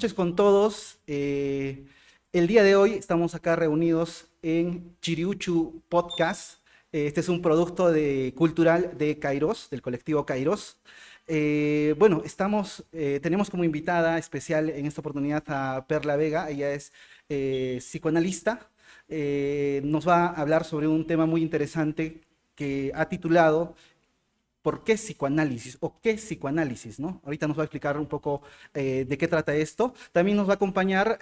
noches con todos. El día de hoy estamos acá reunidos en Chiriuchu Podcast. Este es un producto cultural de Kairos, del colectivo Kairos. Bueno, tenemos como invitada especial en esta oportunidad a Perla Vega. Ella es psicoanalista. Nos va a hablar sobre un tema muy interesante que ha titulado ¿por qué psicoanálisis o qué psicoanálisis, ¿no? Ahorita nos va a explicar un poco de qué trata esto. También nos va a acompañar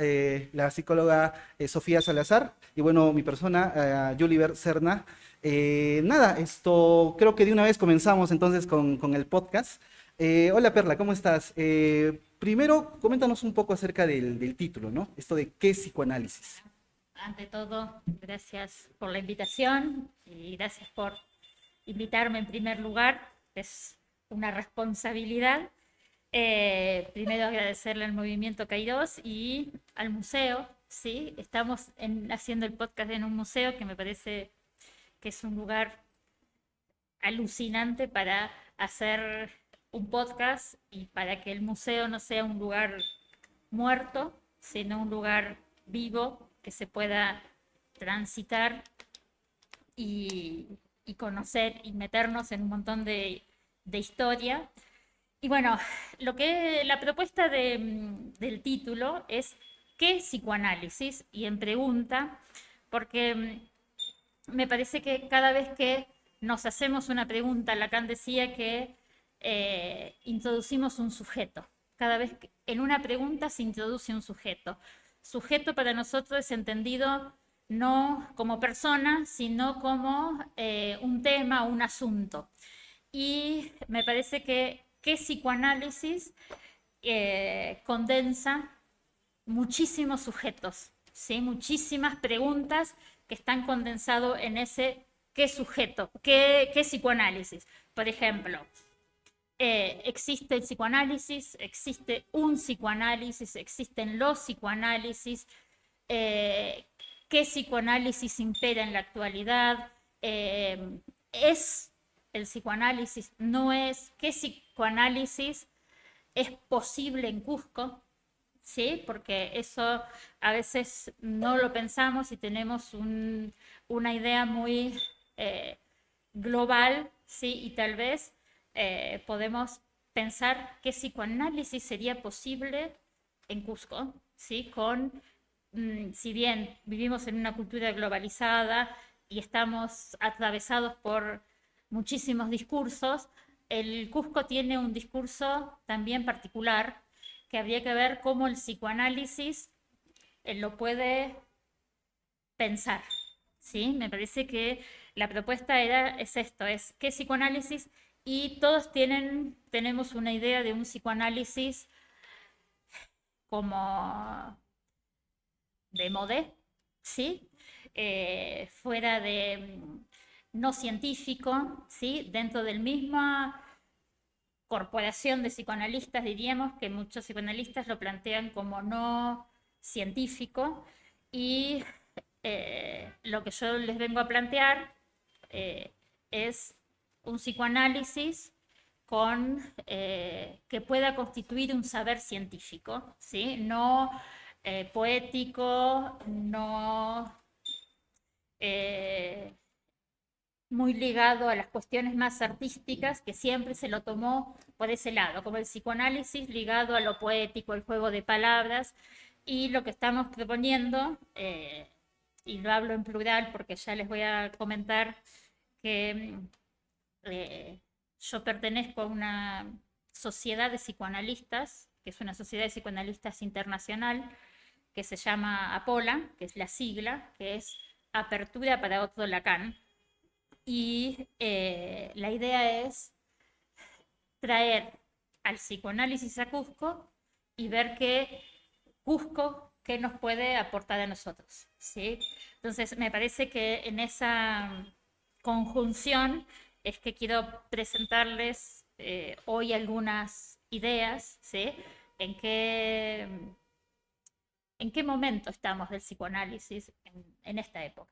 la psicóloga Sofía Salazar y bueno, mi persona, Yuliber Serna. Nada, esto creo que de una vez comenzamos entonces con el podcast. Hola Perla, ¿cómo estás? Primero, coméntanos un poco acerca del título, ¿no? Esto de qué psicoanálisis. Ante todo, gracias por la invitación y gracias por invitarme en primer lugar. Es una responsabilidad. Primero agradecerle al movimiento Kairos y al museo. ¿Sí? Estamos haciendo el podcast en un museo que me parece que es un lugar alucinante para hacer un podcast y para que el museo no sea un lugar muerto, sino un lugar vivo que se pueda transitar y, y conocer y meternos en un montón de historia. Y bueno, la propuesta del título es ¿qué psicoanálisis? Y en pregunta, porque me parece que cada vez que nos hacemos una pregunta, Lacan decía que introducimos un sujeto. Cada vez que en una pregunta se introduce un sujeto. Sujeto para nosotros es entendido no como persona, sino como un tema, un asunto. Y me parece que psicoanálisis condensa muchísimos sujetos, ¿sí? Muchísimas preguntas que están condensados en ese qué sujeto, qué psicoanálisis. Por ejemplo, existe el psicoanálisis, existe un psicoanálisis, existen los psicoanálisis, eh, qué psicoanálisis impera en la actualidad, es el psicoanálisis, no es, qué psicoanálisis es posible en Cusco, ¿sí? Porque eso a veces no lo pensamos y tenemos una idea muy eh, global, ¿sí? Y tal vez podemos pensar qué psicoanálisis sería posible en Cusco, ¿sí? Si bien vivimos en una cultura globalizada y estamos atravesados por muchísimos discursos, el Cusco tiene un discurso también particular que habría que ver cómo el psicoanálisis lo puede pensar. ¿Sí? Me parece que la propuesta es esto, es qué psicoanálisis y todos tenemos una idea de un psicoanálisis como de modé, ¿sí? Fuera de no científico, ¿sí? Dentro del misma corporación de psicoanalistas, diríamos que muchos psicoanalistas lo plantean como no científico y lo que yo les vengo a plantear eh, es un psicoanálisis que pueda constituir un saber científico, ¿sí? No poético, no eh, muy ligado a las cuestiones más artísticas, que siempre se lo tomó por ese lado, como el psicoanálisis ligado a lo poético, el juego de palabras, y lo que estamos proponiendo, y lo hablo en plural porque ya les voy a comentar que yo pertenezco a una sociedad de psicoanalistas, que es una sociedad de psicoanalistas internacional, que se llama APOLA, que es la sigla, que es Apertura para Otro Lacan. Y la idea es traer al psicoanálisis a Cusco y ver qué Cusco qué nos puede aportar a nosotros, ¿sí? Entonces, me parece que en esa conjunción es que quiero presentarles hoy algunas ideas, ¿sí? En qué, en qué momento estamos del psicoanálisis en esta época.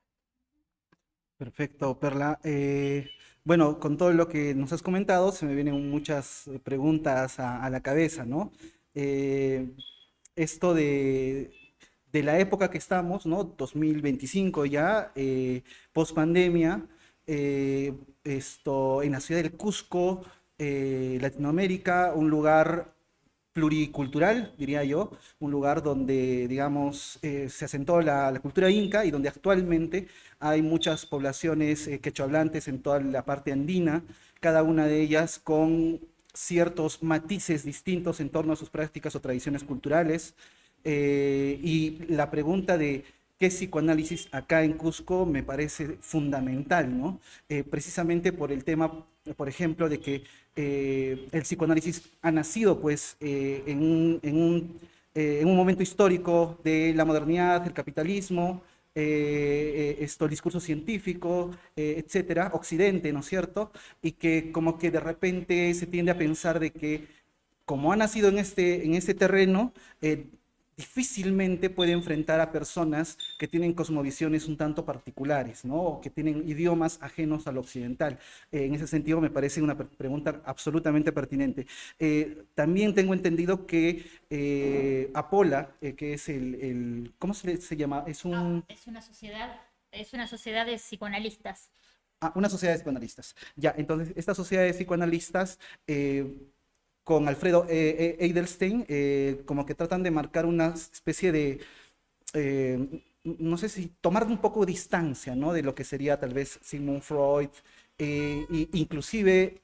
Perfecto, Perla. Bueno, con todo lo que nos has comentado, se me vienen muchas preguntas a la cabeza, ¿no? Eh, esto de la época que estamos, ¿no? 2025 ya, post pandemia, esto en la ciudad del Cusco, Latinoamérica, un lugar pluricultural, diría yo, un lugar donde, digamos, se asentó la cultura inca y donde actualmente hay muchas poblaciones quechohablantes en toda la parte andina, cada una de ellas con ciertos matices distintos en torno a sus prácticas o tradiciones culturales. Y la pregunta de qué es psicoanálisis acá en Cusco me parece fundamental, ¿no? Precisamente por el tema, por ejemplo, de que el psicoanálisis ha nacido pues en un momento histórico de la modernidad, el capitalismo, el discurso científico, etcétera, Occidente, ¿no es cierto? Y que como que de repente se tiende a pensar de que como ha nacido en este terreno, difícilmente puede enfrentar a personas que tienen cosmovisiones un tanto particulares, ¿no? O que tienen idiomas ajenos al occidental. En ese sentido, me parece una pregunta absolutamente pertinente. También tengo entendido que Apola, que es ¿cómo se llama? Es un, Es una sociedad de psicoanalistas. una sociedad de psicoanalistas. Ya, entonces, esta sociedad de psicoanalistas con Alfredo Edelstein, como que tratan de marcar una especie de, no sé si tomar un poco distancia, ¿no? De lo que sería tal vez Sigmund Freud, inclusive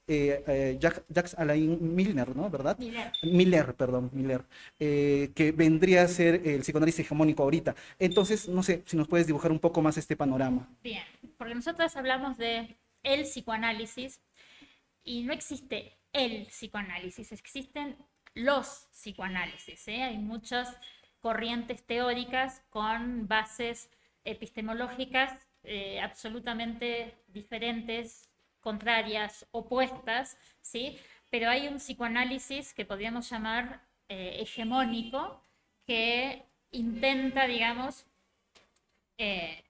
Jacques Alain Milner, ¿no? ¿Verdad? Miller. Miller, perdón, Miller, que vendría a ser el psicoanálisis hegemónico ahorita. Entonces, no sé si nos puedes dibujar un poco más este panorama. Bien, porque nosotros hablamos de el psicoanálisis y no existe el psicoanálisis, existen los psicoanálisis, ¿eh? Hay muchas corrientes teóricas con bases epistemológicas absolutamente diferentes, contrarias, opuestas, ¿sí? Pero hay un psicoanálisis que podríamos llamar hegemónico que intenta, eh,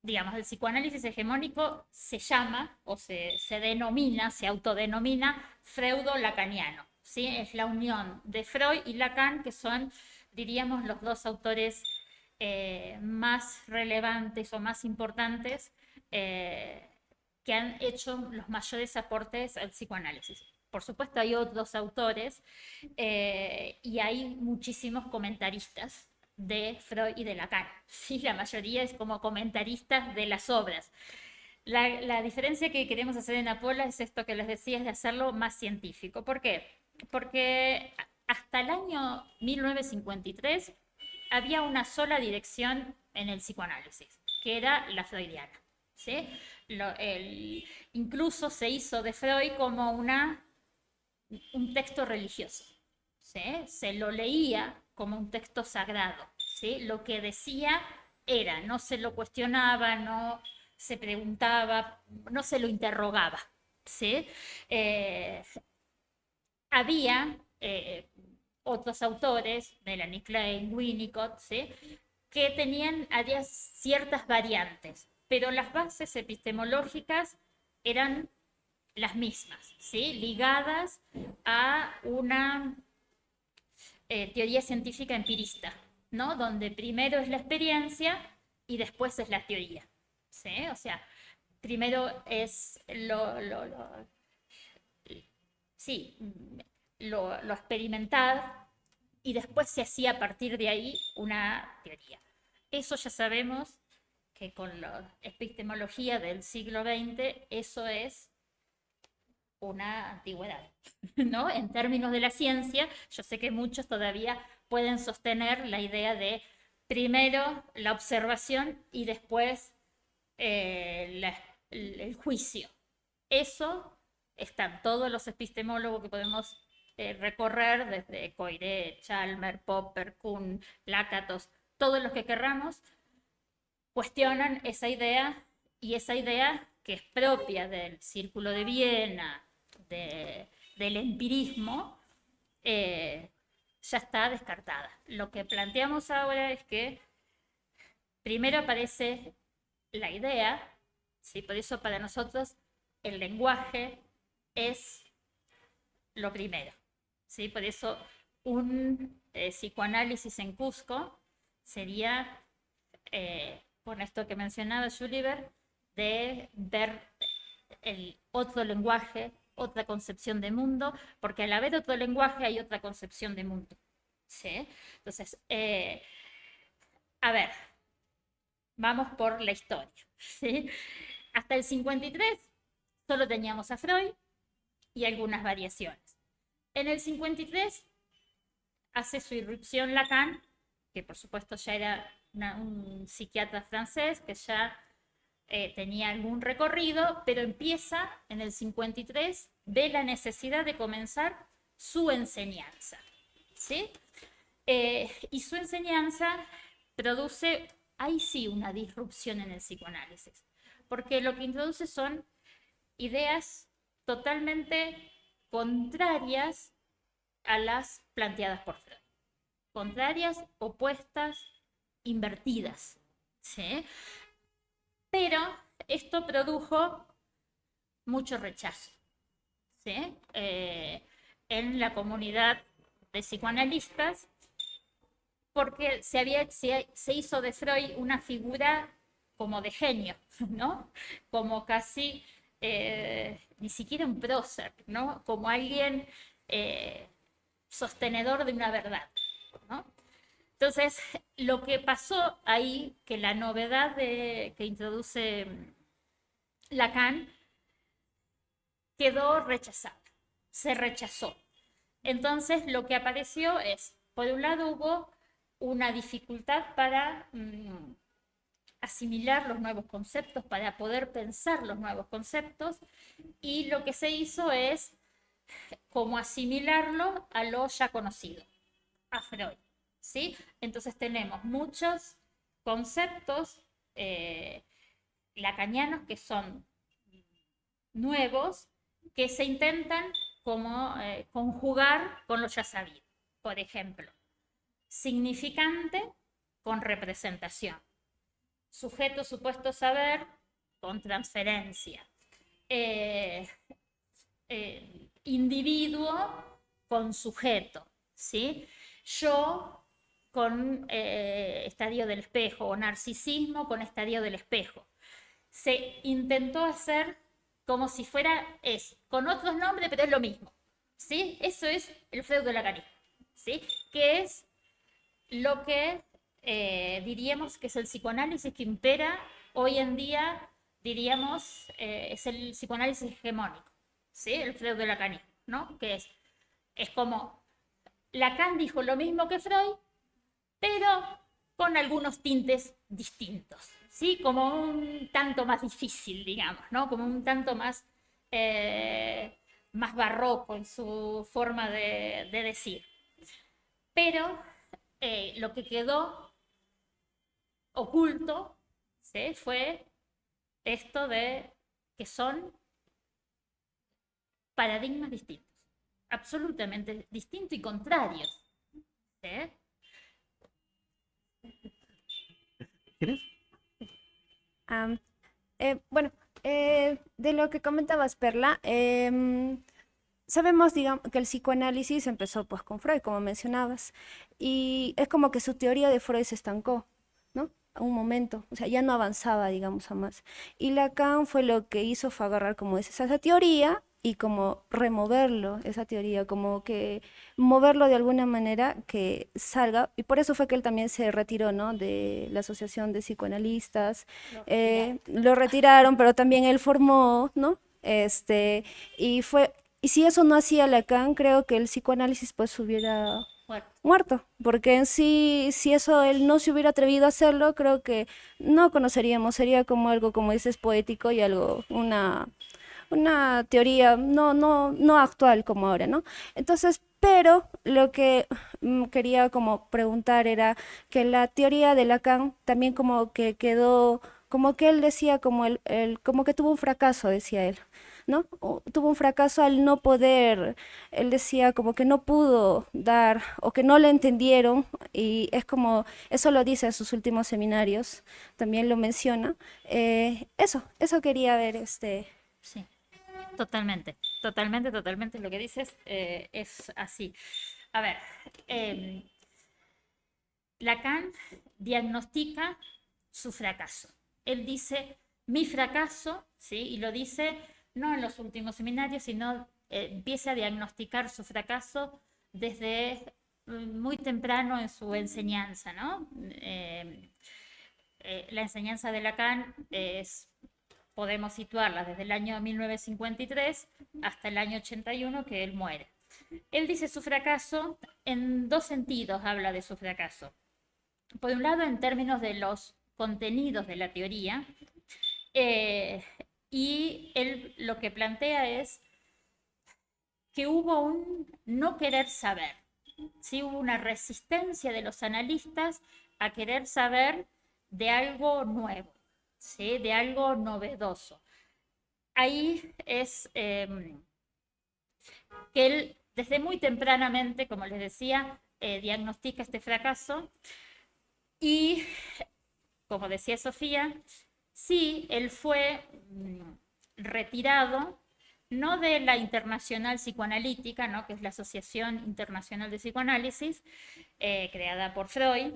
digamos, el psicoanálisis hegemónico se llama o se denomina, se autodenomina freudo-lacaniano, ¿sí? Es la unión de Freud y Lacan, que son, diríamos, los dos autores más relevantes o más importantes que han hecho los mayores aportes al psicoanálisis. Por supuesto, hay otros autores y hay muchísimos comentaristas de Freud y de Lacan. ¿Sí? La mayoría es como comentaristas de las obras. La diferencia que queremos hacer en Apola es esto que les decía, es de hacerlo más científico. ¿Por qué? Porque hasta el año 1953 había una sola dirección en el psicoanálisis, que era la freudiana. ¿Sí? Incluso se hizo de Freud como un texto religioso. ¿Sí? Se lo leía como un texto sagrado. ¿Sí? Lo que decía era, no se lo cuestionaba, no se preguntaba, no se lo interrogaba. ¿Sí? Había otros autores, Melanie Klein, Winnicott, ¿sí? Que había ciertas variantes, pero las bases epistemológicas eran las mismas, ¿sí? Ligadas a una teoría científica empirista, ¿no? Donde primero es la experiencia y después es la teoría, ¿sí? O sea, primero es sí, lo experimental y después se hacía a partir de ahí una teoría. Eso ya sabemos que con la epistemología del siglo XX eso es una antigüedad, ¿no? En términos de la ciencia, yo sé que muchos todavía pueden sostener la idea de primero la observación y después el juicio. Eso están todos los epistemólogos que podemos recorrer, desde Coiré, Chalmers, Popper, Kuhn, Lakatos, todos los que querramos, cuestionan esa idea y esa idea que es propia del Círculo de Viena, del empirismo, ya está descartada. Lo que planteamos ahora es que primero aparece la idea, ¿sí? Por eso para nosotros el lenguaje es lo primero, ¿sí? Por eso un psicoanálisis en Cusco sería, con esto que mencionaba Schulliver, de ver el otro lenguaje, otra concepción de mundo, porque al haber otro lenguaje hay otra concepción de mundo. ¿Sí? Entonces, a ver, vamos por la historia. ¿Sí? Hasta el 53 solo teníamos a Freud y algunas variaciones. En el 53 hace su irrupción Lacan, que por supuesto ya era un psiquiatra francés que ya tenía algún recorrido, pero empieza en el 53, ve la necesidad de comenzar su enseñanza. ¿Sí? Y su enseñanza produce, ahí sí, una disrupción en el psicoanálisis, porque lo que introduce son ideas totalmente contrarias a las planteadas por Freud. Contrarias, opuestas, invertidas. ¿Sí? Pero esto produjo mucho rechazo. ¿Sí? En la comunidad de psicoanalistas, porque se hizo de Freud una figura como de genio, ¿no? Como casi ni siquiera un prócer, ¿no? Como alguien sostenedor de una verdad, ¿no? Entonces, lo que pasó ahí, que la novedad que introduce Lacan quedó rechazada, se rechazó. Entonces, lo que apareció es, por un lado, hubo una dificultad para asimilar los nuevos conceptos, para poder pensar los nuevos conceptos, y lo que se hizo es como asimilarlo a lo ya conocido, a Freud. ¿Sí? Entonces tenemos muchos conceptos lacanianos que son nuevos, que se intentan como conjugar con lo ya sabido. Por ejemplo, significante con representación, sujeto supuesto saber con transferencia, individuo con sujeto, ¿sí? Yo con estadio del espejo, o narcisismo con estadio del espejo. Se intentó hacer como si fuera, con otros nombres, pero es lo mismo. ¿Sí? Eso es el pseudo-lacanismo. ¿Sí? Que es lo que diríamos que es el psicoanálisis que impera hoy en día, diríamos, es el psicoanálisis hegemónico. ¿Sí? El pseudo-lacanismo, ¿no? Que es como Lacan dijo lo mismo que Freud, pero con algunos tintes distintos, ¿sí? Como un tanto más difícil, digamos, ¿no? Como un tanto más, más barroco en su forma de decir. Pero lo que quedó oculto, ¿sí? Fue esto de que son paradigmas distintos, absolutamente distintos y contrarios. ¿Sí? ¿Tienes? Am, bueno, de lo que comentabas, Perla, sabemos, digamos, que el psicoanálisis empezó pues con Freud, como mencionabas, y es como que su teoría de Freud se estancó, ¿no? A un momento, o sea, ya no avanzaba, digamos, a más. Y Lacan fue lo que hizo fue agarrar, como dices, esa teoría y como removerlo, esa teoría, como que moverlo de alguna manera que salga, y por eso fue que él también se retiró, ¿no? De la Asociación de Psicoanalistas, lo retiraron, pero también él formó, ¿no? Y fue, y si eso no hacía Lacan, creo que el psicoanálisis pues hubiera Bueno, muerto, porque en sí, si eso él no se hubiera atrevido a hacerlo, creo que no conoceríamos, sería como algo, como dices, poético y algo, una teoría no actual como ahora, ¿no? Entonces, pero lo que quería como preguntar era que la teoría de Lacan también como que quedó, como que él decía como como que tuvo un fracaso, decía él, ¿no? Tuvo un fracaso al no poder, él decía como que no pudo dar o que no le entendieron y es como, eso lo dice en sus últimos seminarios, también lo menciona. Eso quería ver, sí. Totalmente, totalmente, totalmente lo que dices es así. A ver, Lacan diagnostica su fracaso. Él dice, mi fracaso, ¿sí? Y lo dice no en los últimos seminarios, sino empieza a diagnosticar su fracaso desde muy temprano en su enseñanza, ¿no? La enseñanza de Lacan podemos situarla desde el año 1953 hasta el año 81 que él muere. Él dice su fracaso en dos sentidos, habla de su fracaso. Por un lado, en términos de los contenidos de la teoría, y él lo que plantea es que hubo un no querer saber, ¿sí? Hubo una resistencia de los analistas a querer saber de algo nuevo, ¿sí? De algo novedoso. Ahí es que él, desde muy tempranamente, como les decía, diagnostica este fracaso y, como decía Sofía, sí, él fue retirado, no de la Internacional Psicoanalítica, ¿no? Que es la Asociación Internacional de Psicoanálisis, creada por Freud,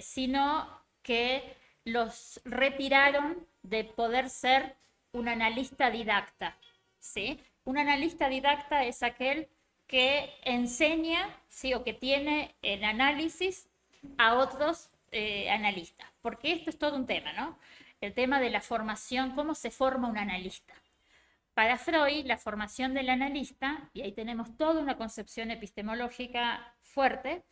sino que los retiraron de poder ser un analista didacta, ¿sí? Un analista didacta es aquel que enseña, ¿sí? O que tiene el análisis a otros analistas, porque esto es todo un tema, ¿no? El tema de la formación, cómo se forma un analista. Para Freud, la formación del analista, y ahí tenemos toda una concepción epistemológica fuerte,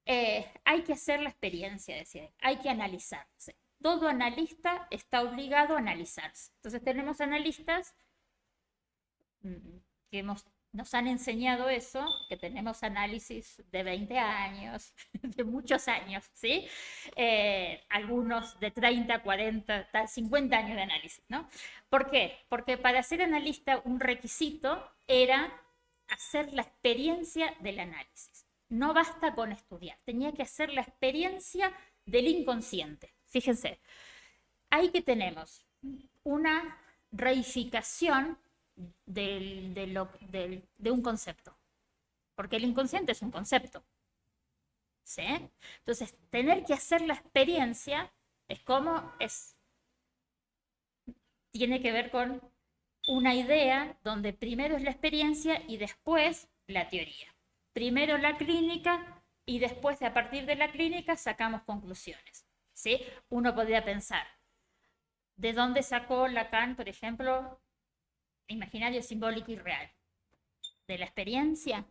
hay que hacer la experiencia, decía, hay que analizarse. Todo analista está obligado a analizarse. Entonces tenemos analistas que nos han enseñado eso, que tenemos análisis de 20 años, de muchos años, ¿sí? Algunos de 30, 40, 50 años de análisis, ¿no? ¿Por qué? Porque para ser analista un requisito era hacer la experiencia del análisis. No basta con estudiar, tenía que hacer la experiencia del inconsciente. Fíjense, ahí que tenemos una reificación de un concepto, porque el inconsciente es un concepto, ¿sí? Entonces, tener que hacer la experiencia tiene que ver con una idea donde primero es la experiencia y después la teoría. Primero la clínica y después, a partir de la clínica, sacamos conclusiones, ¿sí? Uno podría pensar, ¿de dónde sacó Lacan, por ejemplo, imaginario, simbólico y real? ¿De la experiencia?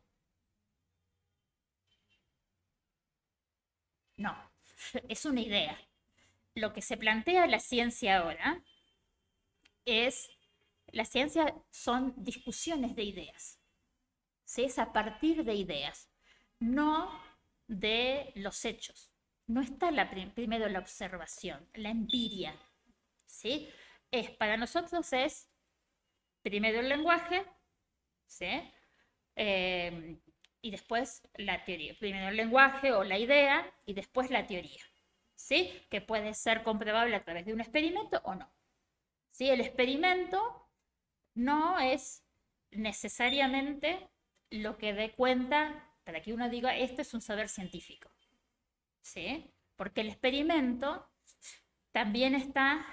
No, es una idea. Lo que se plantea la ciencia ahora la ciencia son discusiones de ideas. ¿Sí? Es a partir de ideas, no de los hechos. No está primero la observación, la empiria, ¿sí? Para nosotros es primero el lenguaje, ¿sí? Y después la teoría. Primero el lenguaje o la idea y después la teoría, ¿sí? Que puede ser comprobable a través de un experimento o no. ¿Sí? El experimento no es necesariamente lo que dé cuenta para que uno diga, esto es un saber científico, ¿sí? Porque el experimento también está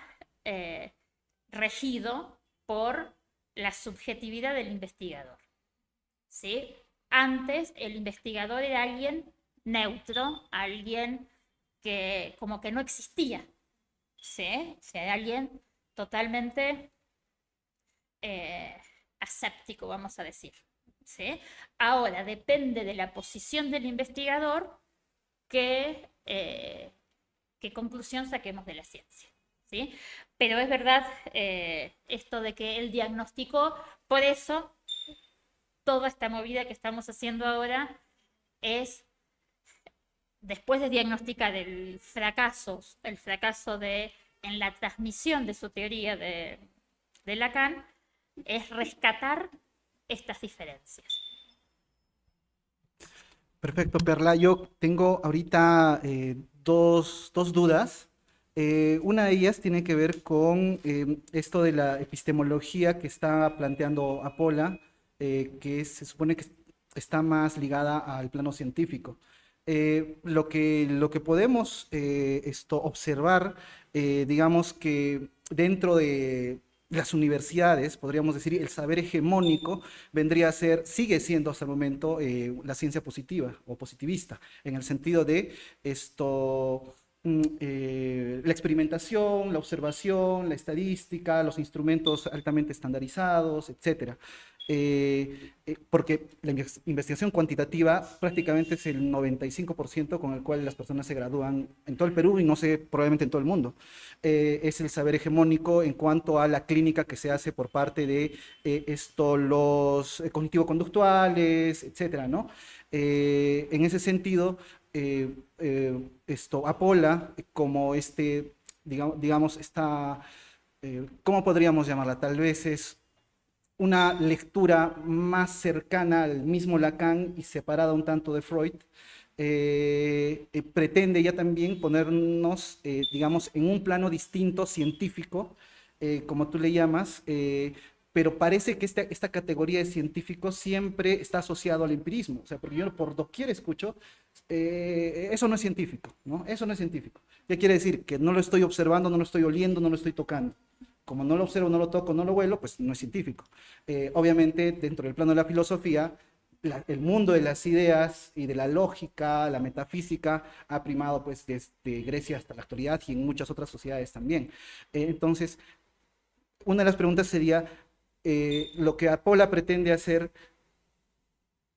regido por la subjetividad del investigador, ¿sí? Antes el investigador era alguien neutro, alguien que como que no existía, ¿sí? O sea, era alguien totalmente aséptico, vamos a decir, ¿sí? Ahora depende de la posición del investigador qué conclusión saquemos de la ciencia, ¿sí? Pero es verdad esto de que él diagnosticó, por eso toda esta movida que estamos haciendo ahora es, después de diagnosticar el fracaso en la transmisión de su teoría de Lacan, es rescatar estas diferencias. Perfecto, Perla. Yo tengo ahorita dos dudas. Una de ellas tiene que ver con esto de la epistemología que está planteando Apola, se supone que está más ligada al plano científico. Lo que podemos observar, digamos que dentro de las universidades, podríamos decir, el saber hegemónico vendría a ser, sigue siendo hasta el momento la ciencia positiva o positivista, en el sentido de la experimentación, la observación, la estadística, los instrumentos altamente estandarizados, etcétera. Porque la investigación cuantitativa prácticamente es el 95% con el cual las personas se gradúan en todo el Perú y no sé, probablemente en todo el mundo. Es el saber hegemónico en cuanto a la clínica que se hace por parte de los cognitivo-conductuales, etcétera, ¿no? En ese sentido, Apola, como digamos, ¿cómo podríamos llamarla? Tal vez es una lectura más cercana al mismo Lacan y separada un tanto de Freud, pretende ya también ponernos, digamos, en un plano distinto, científico, como tú le llamas, pero parece que esta categoría de científico siempre está asociado al empirismo, o sea, porque yo por doquier escucho, eso no es científico, ¿no? Eso no es científico. ¿Qué quiere decir? Que no lo estoy observando, no lo estoy oliendo, no lo estoy tocando. Como no lo observo, no lo toco, no lo huelo, pues no es científico. Obviamente, dentro del plano de la filosofía, el mundo de las ideas y de la lógica, la metafísica, ha primado pues desde Grecia hasta la actualidad y en muchas otras sociedades también. Entonces, una de las preguntas sería, lo que Apola pretende hacer,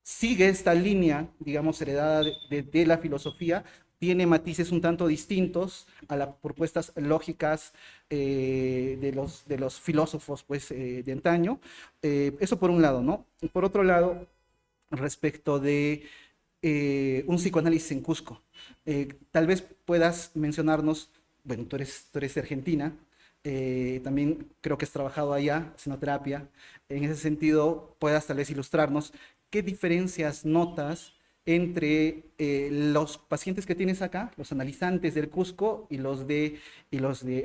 ¿sigue esta línea, digamos, heredada de la filosofía? Tiene matices un tanto distintos a las propuestas lógicas de los filósofos pues, de antaño. Eso por un lado, ¿no? Y por otro lado, respecto de un psicoanálisis en Cusco. Tal vez puedas mencionarnos, bueno, tú eres de Argentina, también creo que has trabajado allá, haciendo terapia. En ese sentido, puedas tal vez ilustrarnos qué diferencias notas entre los pacientes que tienes acá, los analizantes del Cusco y los de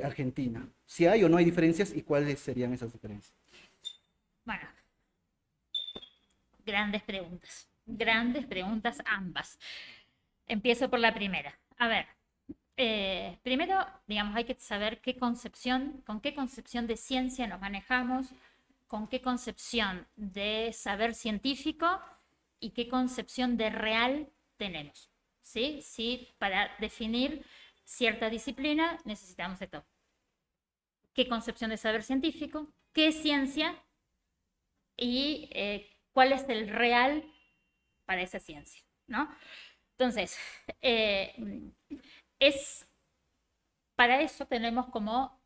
Argentina. Si hay o no hay diferencias y cuáles serían esas diferencias. Bueno, grandes preguntas ambas. Empiezo por la primera. A ver, primero, digamos, hay que saber con qué concepción de ciencia nos manejamos, con qué concepción de saber científico y qué concepción de real tenemos. ¿Sí? Sí, para definir cierta disciplina necesitamos de todo. ¿Qué concepción de saber científico? ¿Qué es ciencia? Y cuál es el real para esa ciencia, ¿no? Entonces, para eso tenemos como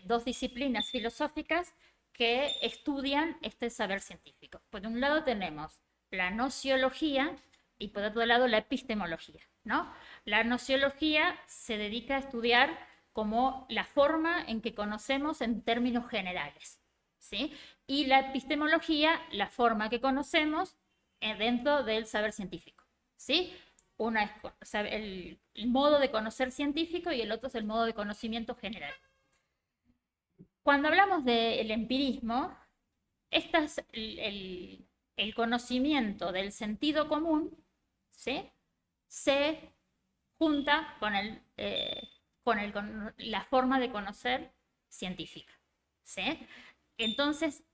dos disciplinas filosóficas que estudian este saber científico. Por un lado tenemos la nociología y por otro lado la epistemología, ¿no? La nociología se dedica a estudiar como la forma en que conocemos en términos generales, ¿sí? Y la epistemología, la forma que conocemos dentro del saber científico, ¿sí? Una es el modo de conocer científico y el otro es el modo de conocimiento general. Cuando hablamos del empirismo, este es el conocimiento del sentido común, ¿sí? Se junta con la forma de conocer científica, ¿sí? Entonces,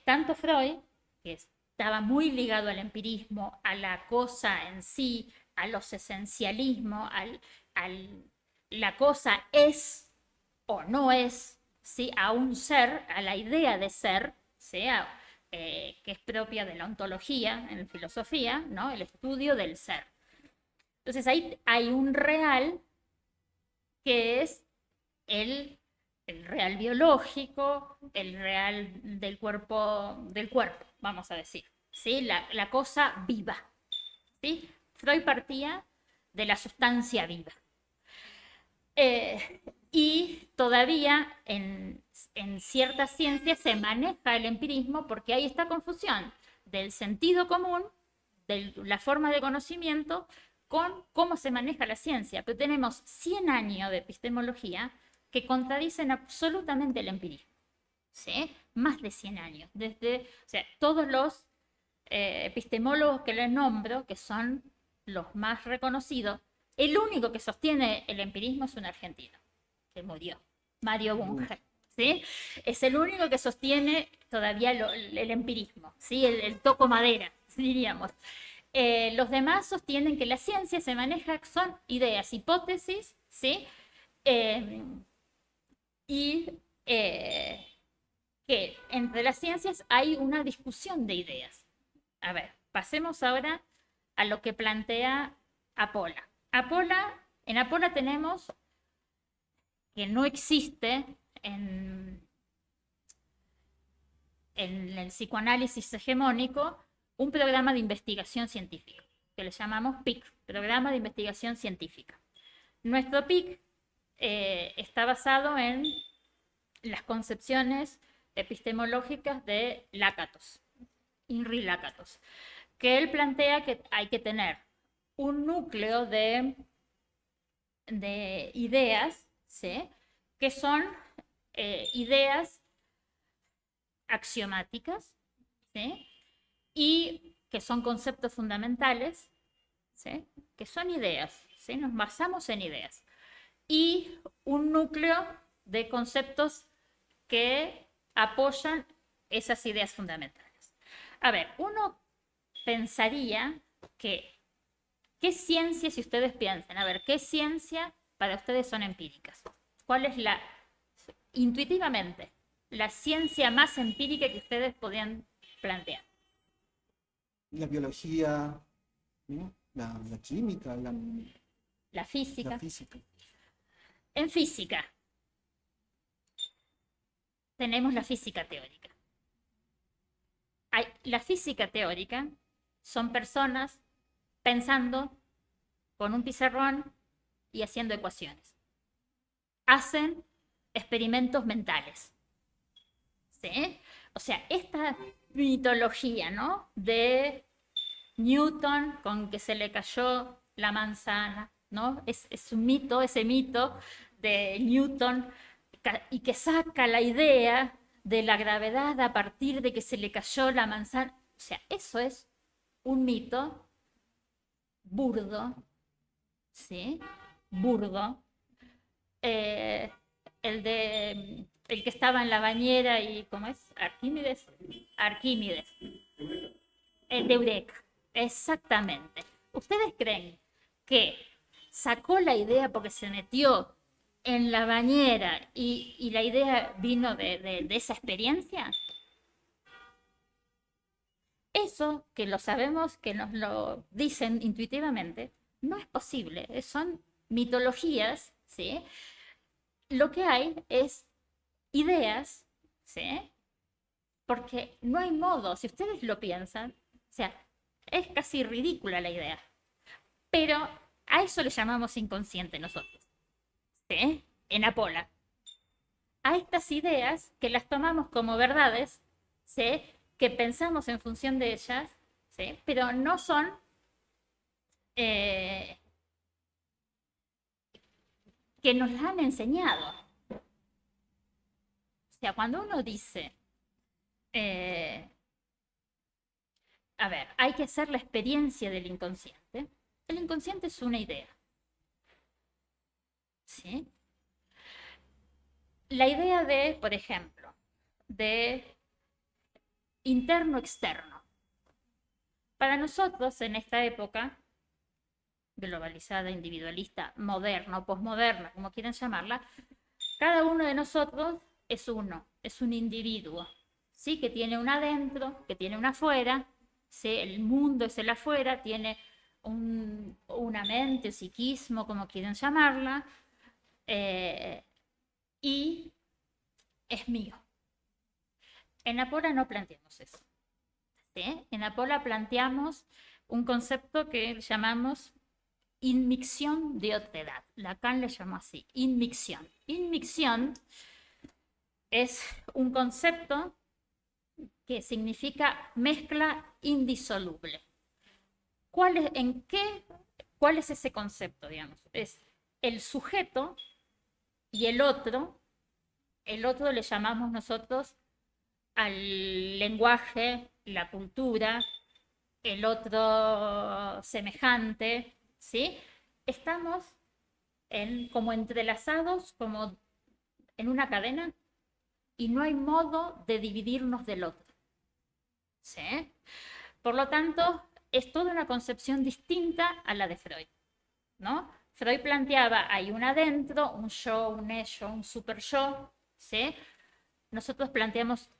tanto Freud, que estaba muy ligado al empirismo, a la cosa en sí, a los esencialismos, la cosa es o no es, ¿sí? A un ser, a la idea de ser, ¿sí? Que es propia de la ontología en filosofía, ¿no? El estudio del ser. Entonces ahí hay un real que es el real biológico, el real del cuerpo, vamos a decir, ¿sí? La cosa viva, ¿sí? Freud partía de la sustancia viva. Y todavía en ciertas ciencias se maneja el empirismo porque hay esta confusión del sentido común, de la forma de conocimiento, con cómo se maneja la ciencia. Pero tenemos 100 años de epistemología que contradicen absolutamente el empirismo, ¿sí? Más de 100 años. O sea, todos los epistemólogos que les nombro, que son los más reconocidos, el único que sostiene el empirismo es un argentino, que murió, Mario Bunge. ¿Sí? Es el único que sostiene todavía el empirismo, ¿sí? El toco madera, diríamos. Los demás sostienen que la ciencia se maneja, son ideas, hipótesis, ¿sí? Y que entre las ciencias hay una discusión de ideas. A ver, pasemos ahora a lo que plantea Apola. En Apola tenemos que no existe en el psicoanálisis hegemónico un programa de investigación científica, que le llamamos PIC, Programa de Investigación Científica. Nuestro PIC está basado en las concepciones epistemológicas de Lakatos, Inri Lakatos, que él plantea que hay que tener un núcleo de ideas, ¿sí? Que son ideas axiomáticas, ¿sí? Y que son conceptos fundamentales, ¿sí? Que son ideas, ¿sí? Nos basamos en ideas. Y un núcleo de conceptos que apoyan esas ideas fundamentales. A ver, uno pensaría que, ¿qué ciencia, si ustedes piensan, a ver, qué ciencia para ustedes son empíricas? ¿Cuál es intuitivamente, la ciencia más empírica que ustedes podrían plantear? La biología, ¿no? La química, La física. la física. En física tenemos la física teórica. La física teórica son personas pensando con un pizarrón y haciendo ecuaciones. Hacen experimentos mentales. ¿Sí? O sea, esta mitología, ¿no? De Newton con que se le cayó la manzana, ¿no? Es un mito, ese mito de Newton y que saca la idea de la gravedad a partir de que se le cayó la manzana. O sea, eso es un mito burdo, ¿sí? Burdo. El que estaba en la bañera y, ¿cómo es? Arquímedes. El de Eureka, exactamente. ¿Ustedes creen que sacó la idea porque se metió en la bañera y la idea vino de esa experiencia? Eso, que lo sabemos, que nos lo dicen intuitivamente, no es posible. Son mitologías, ¿sí? Lo que hay es ideas, ¿sí? Porque no hay modo, si ustedes lo piensan, o sea, es casi ridícula la idea. Pero a eso le llamamos inconsciente nosotros, ¿sí? En Apola. A estas ideas que las tomamos como verdades, ¿sí? Que pensamos en función de ellas, ¿sí? Pero no son que nos las han enseñado. O sea, cuando uno dice, a ver, hay que hacer la experiencia del inconsciente. El inconsciente es una idea. ¿Sí? La idea de, por ejemplo, de interno-externo. Para nosotros, en esta época globalizada, individualista, moderna o posmoderna, como quieran llamarla, cada uno de nosotros es uno, es un individuo, ¿sí? Que tiene un adentro, que tiene un afuera, ¿sí? El mundo es el afuera, tiene una mente, psiquismo, como quieran llamarla, y es mío. En Apola no planteamos eso, ¿sí? En Apola planteamos un concepto que llamamos inmixción de otredad. Lacan le llamó así, inmixción. Inmixción es un concepto que significa mezcla indisoluble. ¿Cuál es ese concepto, digamos? Es el sujeto y el otro le llamamos nosotros al lenguaje, la cultura, el otro semejante, ¿sí? Estamos como entrelazados, como en una cadena, y no hay modo de dividirnos del otro, ¿sí? Por lo tanto, es toda una concepción distinta a la de Freud, ¿no? Freud planteaba, hay un adentro, un yo, un ello, un super yo, ¿sí? Nosotros planteamos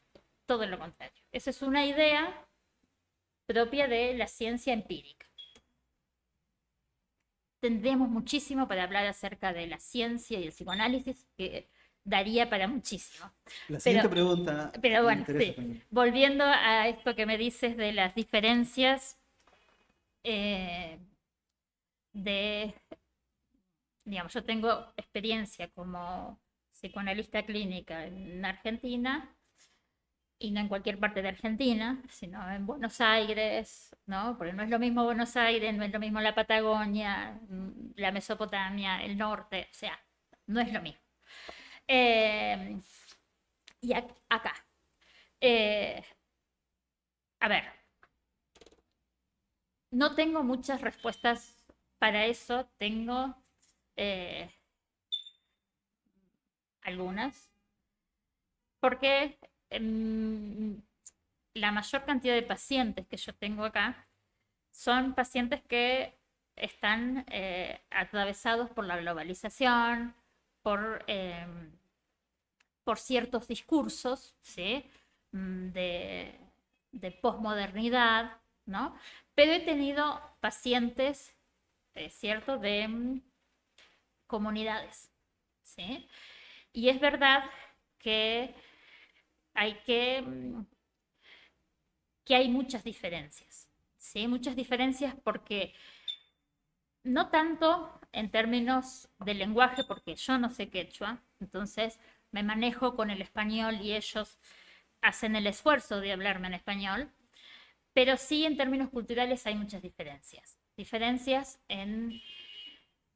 todo lo contrario. Esa es una idea propia de la ciencia empírica. Tendríamos muchísimo para hablar acerca de la ciencia y el psicoanálisis, que daría para muchísimo. La Pero, siguiente pregunta pero me bueno, interesa sí. también. Volviendo a esto que me dices de las diferencias eh, de, digamos, yo tengo experiencia como psicoanalista clínica en Argentina y no en cualquier parte de Argentina, sino en Buenos Aires, ¿no? Porque no es lo mismo Buenos Aires, no es lo mismo la Patagonia, la Mesopotamia, el norte, o sea, no es lo mismo. Eh, y acá. Eh, a ver, no tengo muchas respuestas para eso, tengo eh, algunas, porque la mayor cantidad de pacientes que yo tengo acá son pacientes que están atravesados por la globalización, por, eh, por ciertos discursos, ¿sí? de, de posmodernidad, ¿no? Pero he tenido pacientes, ¿cierto?, de comunidades, ¿sí? Y es verdad que hay que hay muchas diferencias, ¿sí? Muchas diferencias porque no tanto en términos de lenguaje, porque yo no sé quechua, entonces me manejo con el español y ellos hacen el esfuerzo de hablarme en español, pero sí en términos culturales hay muchas diferencias. Diferencias en,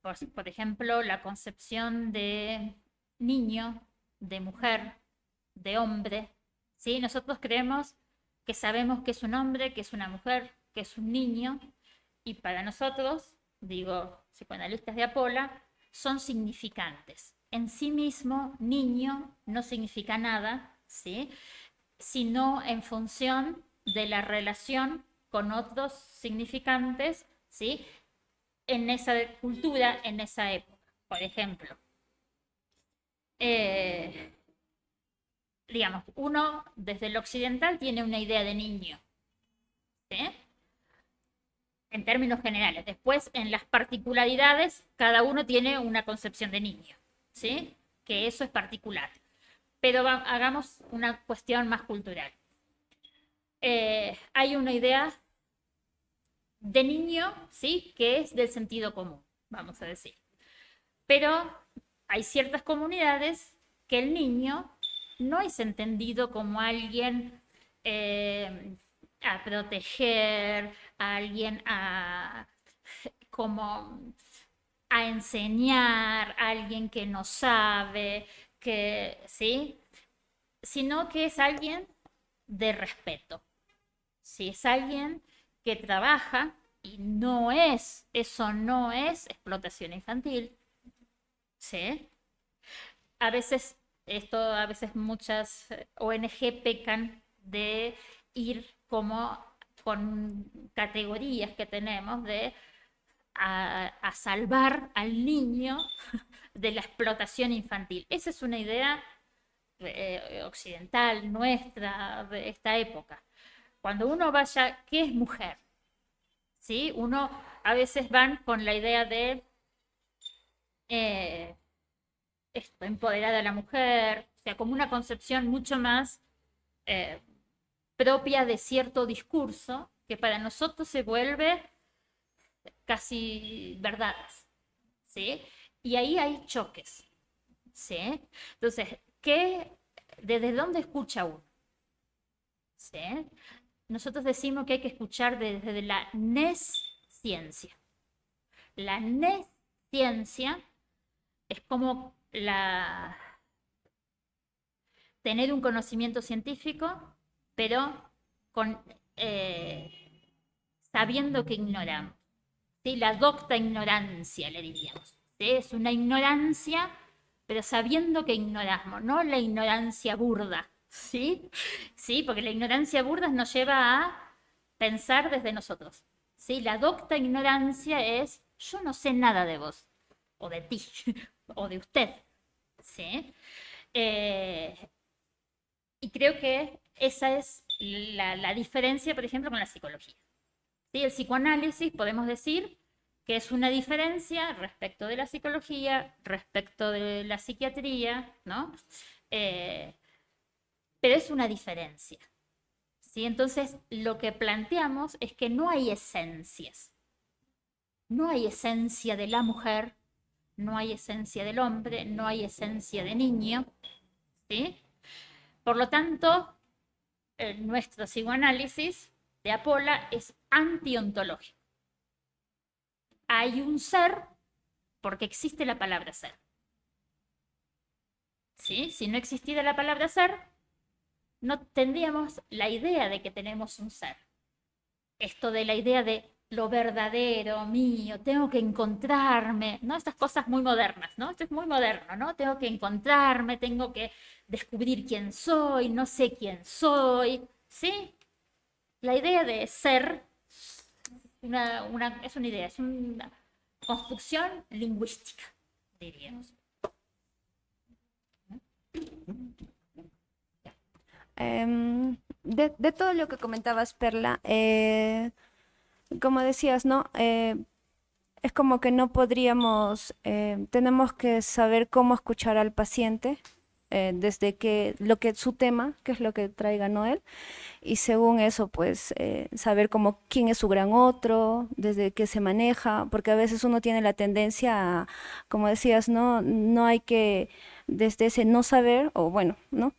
por ejemplo, la concepción de niño, de mujer, de hombre, ¿sí? Nosotros creemos que sabemos que es un hombre, que es una mujer, que es un niño, y para nosotros, digo, psicoanalistas de Apola, son significantes. En sí mismo, niño no significa nada, ¿sí? Sino en función de la relación con otros significantes, ¿sí? En esa cultura, en esa época. Por ejemplo, eh, digamos, uno desde el occidental tiene una idea de niño, ¿sí? En términos generales. Después, en las particularidades, cada uno tiene una concepción de niño, ¿sí? Que eso es particular. Pero hagamos una cuestión más cultural. Hay una idea de niño, ¿sí? Que es del sentido común, vamos a decir. Pero hay ciertas comunidades que el niño no es entendido como alguien a proteger, a alguien como a enseñar, a alguien que no sabe, que, ¿sí? Sino que es alguien de respeto. Si es alguien que trabaja y eso no es explotación infantil, ¿sí? A veces muchas ONG pecan de ir como con categorías que tenemos de a salvar al niño de la explotación infantil. Esa es una idea occidental, nuestra, de esta época. Cuando uno vaya, ¿qué es mujer? ¿Sí? Uno a veces van con la idea de eh, esto, empoderar a la mujer, o sea, como una concepción mucho más eh, propia de cierto discurso que para nosotros se vuelve casi verdades, ¿sí? Y ahí hay choques, ¿sí? Entonces, ¿desde dónde escucha uno? ¿Sí? Nosotros decimos que hay que escuchar desde la nesciencia. La nesciencia es como tener un conocimiento científico, pero con, sabiendo que ignoramos. ¿Sí? La docta ignorancia, le diríamos. ¿Sí? Es una ignorancia, pero sabiendo que ignoramos, no la ignorancia burda. ¿Sí? ¿Sí? Porque la ignorancia burda nos lleva a pensar desde nosotros. ¿Sí? La docta ignorancia es, yo no sé nada de vos, o de ti, o de usted. ¿Sí? Y creo que esa es la diferencia, por ejemplo, con la psicología. ¿Sí? El psicoanálisis podemos decir que es una diferencia respecto de la psicología, respecto de la psiquiatría, ¿no? Pero es una diferencia. ¿Sí? Entonces, lo que planteamos es que no hay esencias. No hay esencia de la mujer, no hay esencia del hombre, no hay esencia de niño. ¿Sí? Por lo tanto, nuestro psicoanálisis de Apola es antiontológico. Hay un ser porque existe la palabra ser. ¿Sí? Si no existiera la palabra ser, no tendríamos la idea de que tenemos un ser. Esto de la idea de lo verdadero, mío, tengo que encontrarme, ¿no? Estas cosas muy modernas, ¿no? Esto es muy moderno, ¿no? Tengo que encontrarme, tengo que descubrir quién soy, no sé quién soy, ¿sí? La idea de ser es una idea, es una construcción lingüística, diríamos. De todo lo que comentabas, Perla, como decías, ¿no? Es como que no podríamos, tenemos que saber cómo escuchar al paciente, desde que lo que su tema, qué es lo que traiga Noel, y según eso, pues saber como quién es su gran otro, desde qué se maneja, porque a veces uno tiene la tendencia a, como decías, no hay que desde ese no saber, o bueno, ¿no?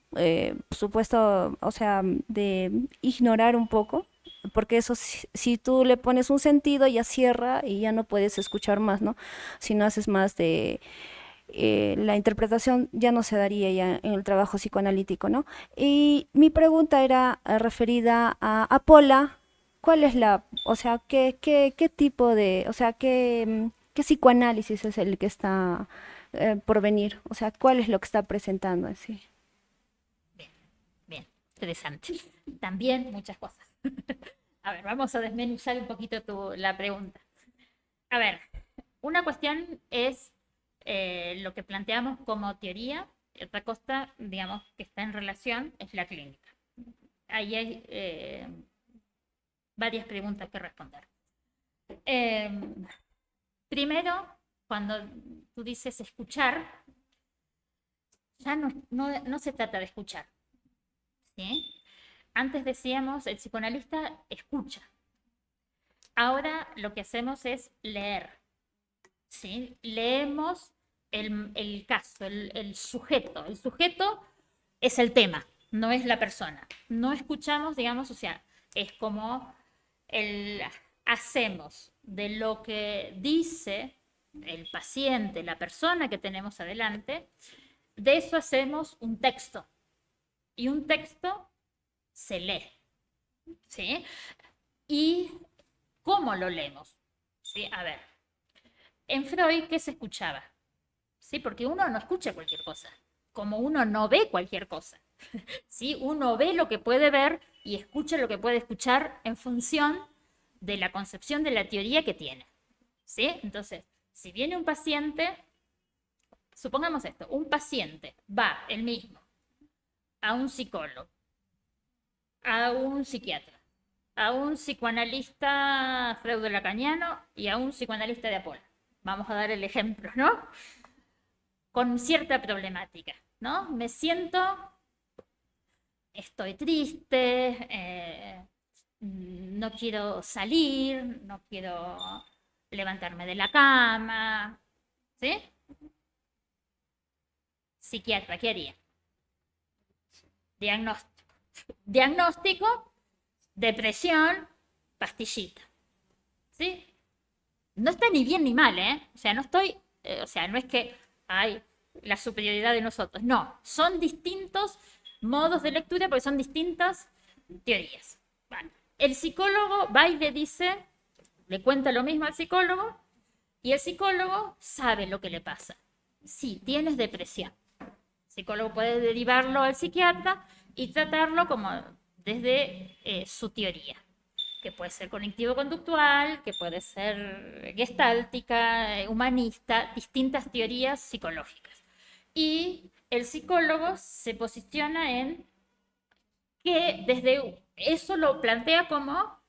Supuesto, o sea, de ignorar un poco, porque eso si tú le pones un sentido ya cierra y ya no puedes escuchar más, ¿no? Si no haces más de la interpretación ya no se daría ya en el trabajo psicoanalítico, ¿no? Y mi pregunta era referida a Pola. ¿Cuál es o sea, qué tipo de, o sea, qué psicoanálisis es el que está por venir? O sea, ¿cuál es lo que está presentando así? Bien, bien, interesante. También muchas cosas. A ver, vamos a desmenuzar un poquito la pregunta. A ver, una cuestión es lo que planteamos como teoría, y otra cosa, digamos, que está en relación es la clínica. Ahí hay varias preguntas que responder. Primero, cuando tú dices escuchar, ya no se trata de escuchar. ¿Sí? Antes decíamos, el psicoanalista escucha. Ahora lo que hacemos es leer. ¿Sí? Leemos el caso, el sujeto. El sujeto es el tema, no es la persona. No escuchamos, digamos, o sea, es como hacemos de lo que dice el paciente, la persona que tenemos adelante, de eso hacemos un texto. Y un texto se lee. ¿Sí? ¿Y cómo lo leemos? ¿Sí? A ver, en Freud, ¿qué se escuchaba? ¿Sí? Porque uno no escucha cualquier cosa, como uno no ve cualquier cosa. ¿Sí? Uno ve lo que puede ver y escucha lo que puede escuchar en función de la concepción de la teoría que tiene. ¿Sí? Entonces, si viene un paciente, supongamos esto, un paciente va él mismo a un psicólogo, a un psiquiatra, a un psicoanalista freudo-lacaniano y a un psicoanalista de Apola. Vamos a dar el ejemplo, ¿no? Con cierta problemática, ¿no? Me siento, estoy triste, no quiero salir, no quiero levantarme de la cama, ¿sí? Psiquiatra, ¿qué haría? Diagnóstico. Diagnóstico, depresión, pastillita, ¿sí? No está ni bien ni mal, ¿eh? O sea, no es que hay la superioridad de nosotros. No, son distintos modos de lectura porque son distintas teorías. Vale. el psicólogo va y le dice, le cuenta lo mismo al psicólogo, y el psicólogo sabe lo que le pasa. Sí, tienes depresión. El psicólogo puede derivarlo al psiquiatra y tratarlo como desde su teoría, que puede ser cognitivo-conductual, que puede ser gestáltica, humanista, distintas teorías psicológicas. Y el psicólogo se posiciona en que desde eso lo plantea como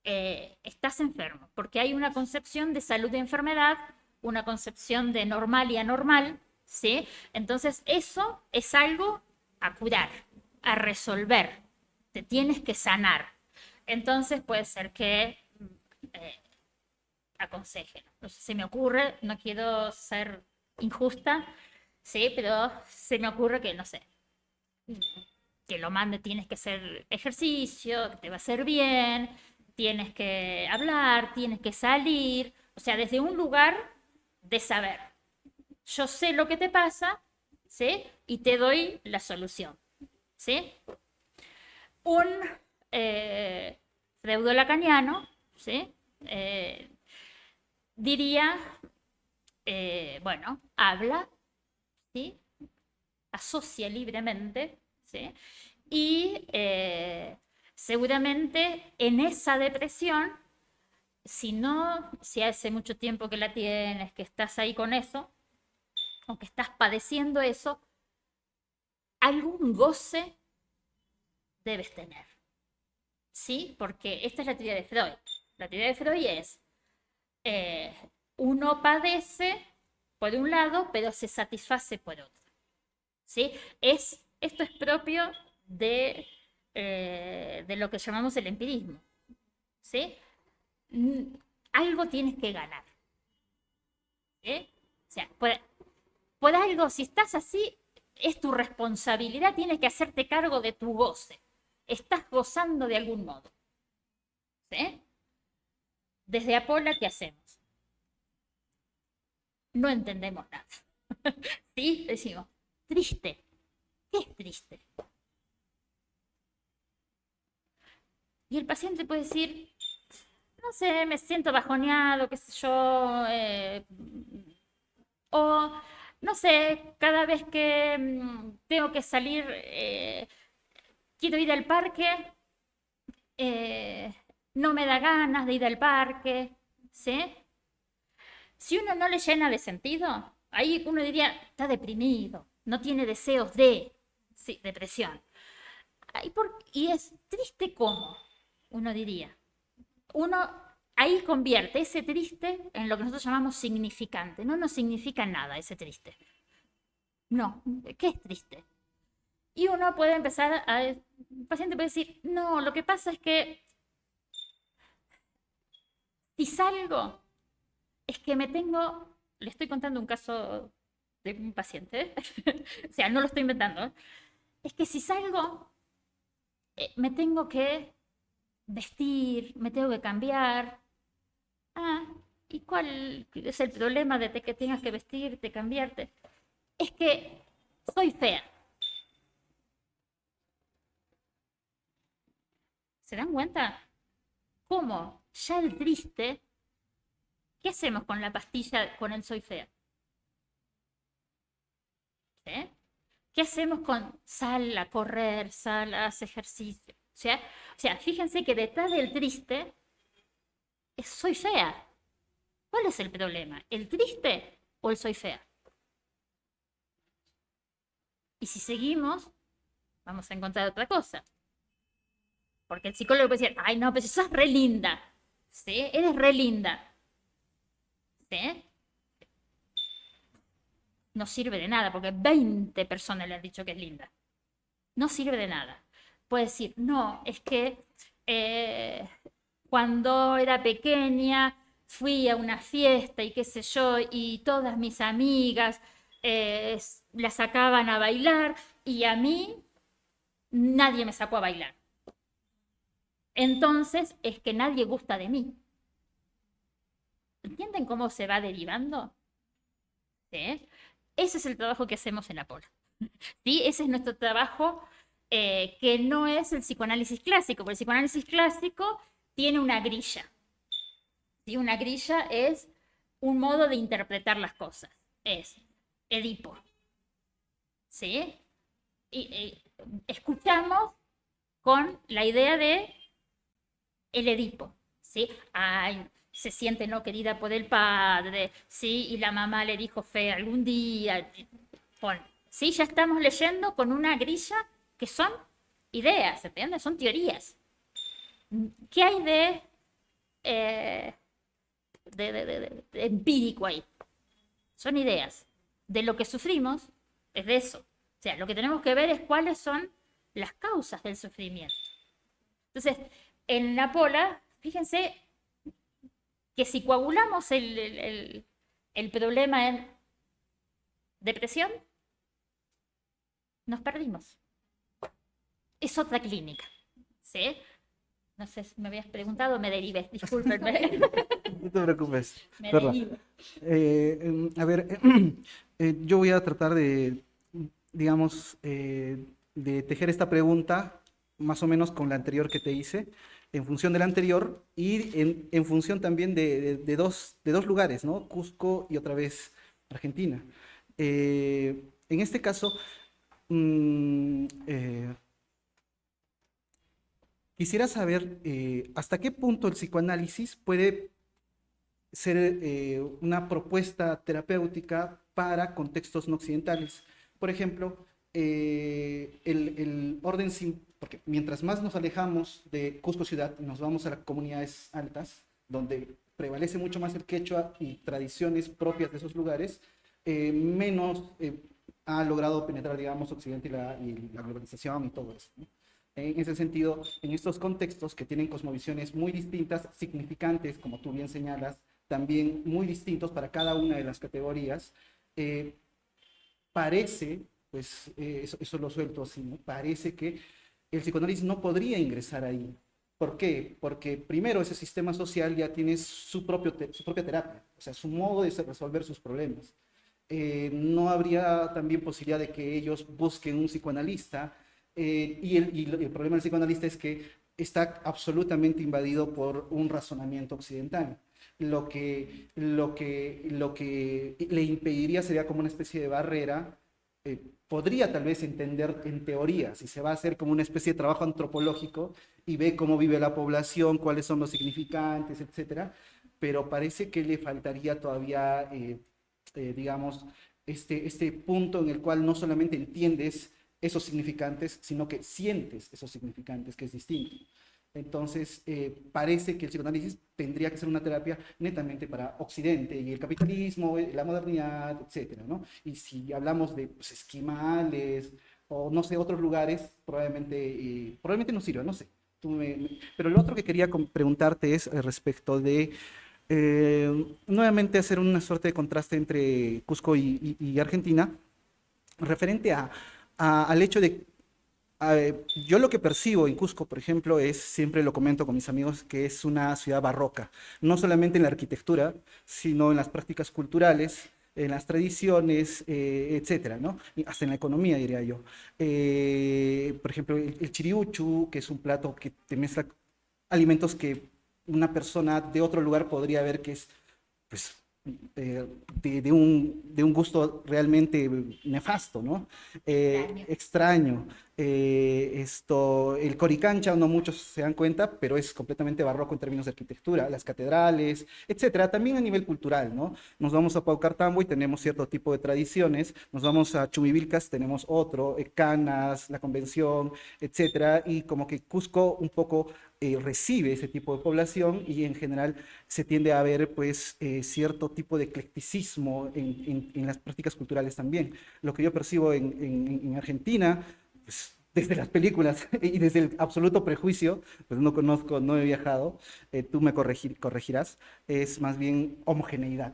estás enfermo, porque hay una concepción de salud y enfermedad, una concepción de normal y anormal, ¿sí? Entonces eso es algo a curar, a resolver, te tienes que sanar. Entonces puede ser que aconsejen. No sé, se me ocurre, no quiero ser injusta, sí, pero se me ocurre que, no sé, que lo mande, tienes que hacer ejercicio, que te va a hacer bien, tienes que hablar, tienes que salir, o sea, desde un lugar de saber. Yo sé lo que te pasa, ¿sí? Y te doy la solución, ¿sí? Un freudo-lacaniano, ¿sí? Diría, bueno, habla, ¿sí? Asocia libremente, ¿sí? Y seguramente en esa depresión, si hace mucho tiempo que la tienes, que estás ahí con eso, o que estás padeciendo eso, algún goce debes tener, ¿sí? Porque esta es la teoría de Freud. La teoría de Freud es, uno padece por un lado, pero se satisface por otro, ¿sí? Esto es propio de lo que llamamos el empirismo, ¿sí? Algo tienes que ganar, ¿sí? O sea, por algo, si estás así, es tu responsabilidad, tienes que hacerte cargo de tu goce. Estás gozando de algún modo, ¿sí? Desde Apola, ¿qué hacemos? No entendemos nada, ¿sí? Decimos, triste. ¿Qué es triste? Y el paciente puede decir, no sé, me siento bajoneado, qué sé yo, o no sé, cada vez que tengo que salir, quiero ir al parque, no me da ganas de ir al parque, ¿sí? Si uno no le llena de sentido, ahí uno diría, está deprimido, no tiene deseos de, sí, depresión. Y es triste como, uno diría. Uno ahí convierte ese triste en lo que nosotros llamamos significante. No nos significa nada ese triste. No, ¿qué es triste? Y uno puede empezar el paciente puede decir, no, lo que pasa es que si salgo, es que le estoy contando un caso de un paciente, o sea, no lo estoy inventando, es que si salgo, me tengo que vestir, me tengo que cambiar. Ah, ¿y cuál es el problema de que tengas que vestirte, cambiarte? Es que soy fea. ¿Se dan cuenta? ¿Cómo? Ya el triste, ¿qué hacemos con la pastilla con el soy fea? ¿Sí? ¿Qué hacemos con sal a correr, sal, haz ejercicio? O sea, fíjense que detrás del triste es soy fea. ¿Cuál es el problema? ¿El triste o el soy fea? Y si seguimos, vamos a encontrar otra cosa. Porque el psicólogo puede decir, ay, no, pero si sos re linda. ¿Sí? Eres re linda. ¿Sí? No sirve de nada, porque 20 personas le han dicho que es linda. No sirve de nada. Puede decir, no, es que cuando era pequeña fui a una fiesta y qué sé yo, y todas mis amigas la sacaban a bailar y a mí nadie me sacó a bailar. Entonces es que nadie gusta de mí. ¿Entienden cómo se va derivando? ¿Sí? Ese es el trabajo que hacemos en Apolo. ¿Sí? Ese es nuestro trabajo que no es el psicoanálisis clásico, porque el psicoanálisis clásico tiene una grilla. ¿Sí? Una grilla es un modo de interpretar las cosas. Es Edipo. ¿Sí? Y escuchamos con la idea de el Edipo. ¿Sí? Ay, se siente no querida por el padre, ¿sí? Y la mamá le dijo fea algún día. Bueno, ¿sí? Ya estamos leyendo con una grilla que son ideas, ¿entiendes? Son teorías. ¿Qué hay de empírico ahí? Son ideas. De lo que sufrimos es de eso. O sea, lo que tenemos que ver es cuáles son las causas del sufrimiento. Entonces, en la pola, fíjense que si coagulamos el problema en depresión, nos perdimos. Es otra clínica, ¿sí? No sé si me habías preguntado, me derivé, discúlpenme. No te preocupes. Me Perdón. derivo. A ver, yo voy a tratar de, digamos, de tejer esta pregunta más o menos con la anterior que te hice, en función de la anterior y en función también de dos lugares, ¿no? Cusco y otra vez Argentina. En este caso, mm, eh, quisiera saber hasta qué punto el psicoanálisis puede ser una propuesta terapéutica para contextos no occidentales. Por ejemplo, el orden, porque mientras más nos alejamos de Cusco ciudad, nos vamos a las comunidades altas, donde prevalece mucho más el quechua y tradiciones propias de esos lugares, menos ha logrado penetrar, digamos, Occidente y la globalización y todo eso, ¿no? En ese sentido, en estos contextos que tienen cosmovisiones muy distintas, significantes, como tú bien señalas, también muy distintos para cada una de las categorías, eh, parece, pues eso lo suelto así, ¿no? Parece que el psicoanálisis no podría ingresar ahí. ¿Por qué? Porque primero ese sistema social ya tiene su propia terapia, o sea, su modo de resolver sus problemas. No habría también posibilidad de que ellos busquen un psicoanalista, y el problema del psicoanalista es que está absolutamente invadido por un razonamiento occidental. Lo que le impediría sería como una especie de barrera. Podría tal vez entender en teoría, si se va a hacer como una especie de trabajo antropológico y ve cómo vive la población, cuáles son los significantes, etcétera, pero parece que le faltaría todavía, digamos, este punto en el cual no solamente entiendes esos significantes, sino que sientes esos significantes, que es distinto. Entonces, parece que el psicoanálisis tendría que ser una terapia netamente para Occidente y el capitalismo, la modernidad, etcétera, ¿no? Y si hablamos de pues, esquimales o no sé, otros lugares, probablemente no sirva, no sé. Pero lo otro que quería preguntarte es respecto de nuevamente hacer una suerte de contraste entre Cusco y Argentina, referente al hecho de yo lo que percibo en Cusco, por ejemplo, siempre lo comento con mis amigos, que es una ciudad barroca, no solamente en la arquitectura, sino en las prácticas culturales, en las tradiciones, etcétera, ¿no? Y hasta en la economía, diría yo. Por ejemplo, el chiriuchu, que es un plato que te mezcla alimentos que una persona de otro lugar podría ver que es, pues, de un gusto realmente nefasto, ¿no? Extraño. El Coricancha, no muchos se dan cuenta, pero es completamente barroco en términos de arquitectura, las catedrales, etcétera. También a nivel cultural, ¿no? Nos vamos a Paucartambo y tenemos cierto tipo de tradiciones, nos vamos a Chumivilcas, tenemos otro, Canas, la convención, etcétera, y como que Cusco un poco recibe ese tipo de población y en general se tiende a ver pues cierto tipo de eclecticismo en las prácticas culturales también. Lo que yo percibo en Argentina, pues, desde las películas y desde el absoluto prejuicio, pues no conozco, no he viajado, tú me corregirás, es más bien homogeneidad,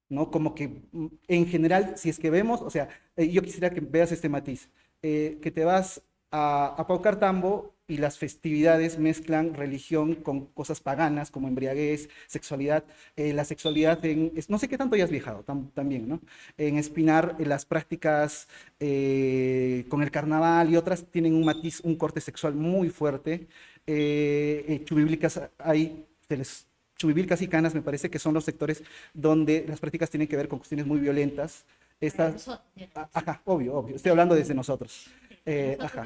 ¿no? Como que en general, si es que vemos, o sea, yo quisiera que veas este matiz, que te vas a Paucartambo y las festividades mezclan religión con cosas paganas como embriaguez, sexualidad. La sexualidad, no sé qué tanto ya has viajado también, ¿no? En Espinar, las prácticas con el carnaval y otras tienen un matiz, un corte sexual muy fuerte. Chubivilcas hay, Chubivilcas y Canas me parece que son los sectores donde las prácticas tienen que ver con cuestiones muy violentas. Estas, ajá, obvio, obvio, estoy hablando desde nosotros. Ajá,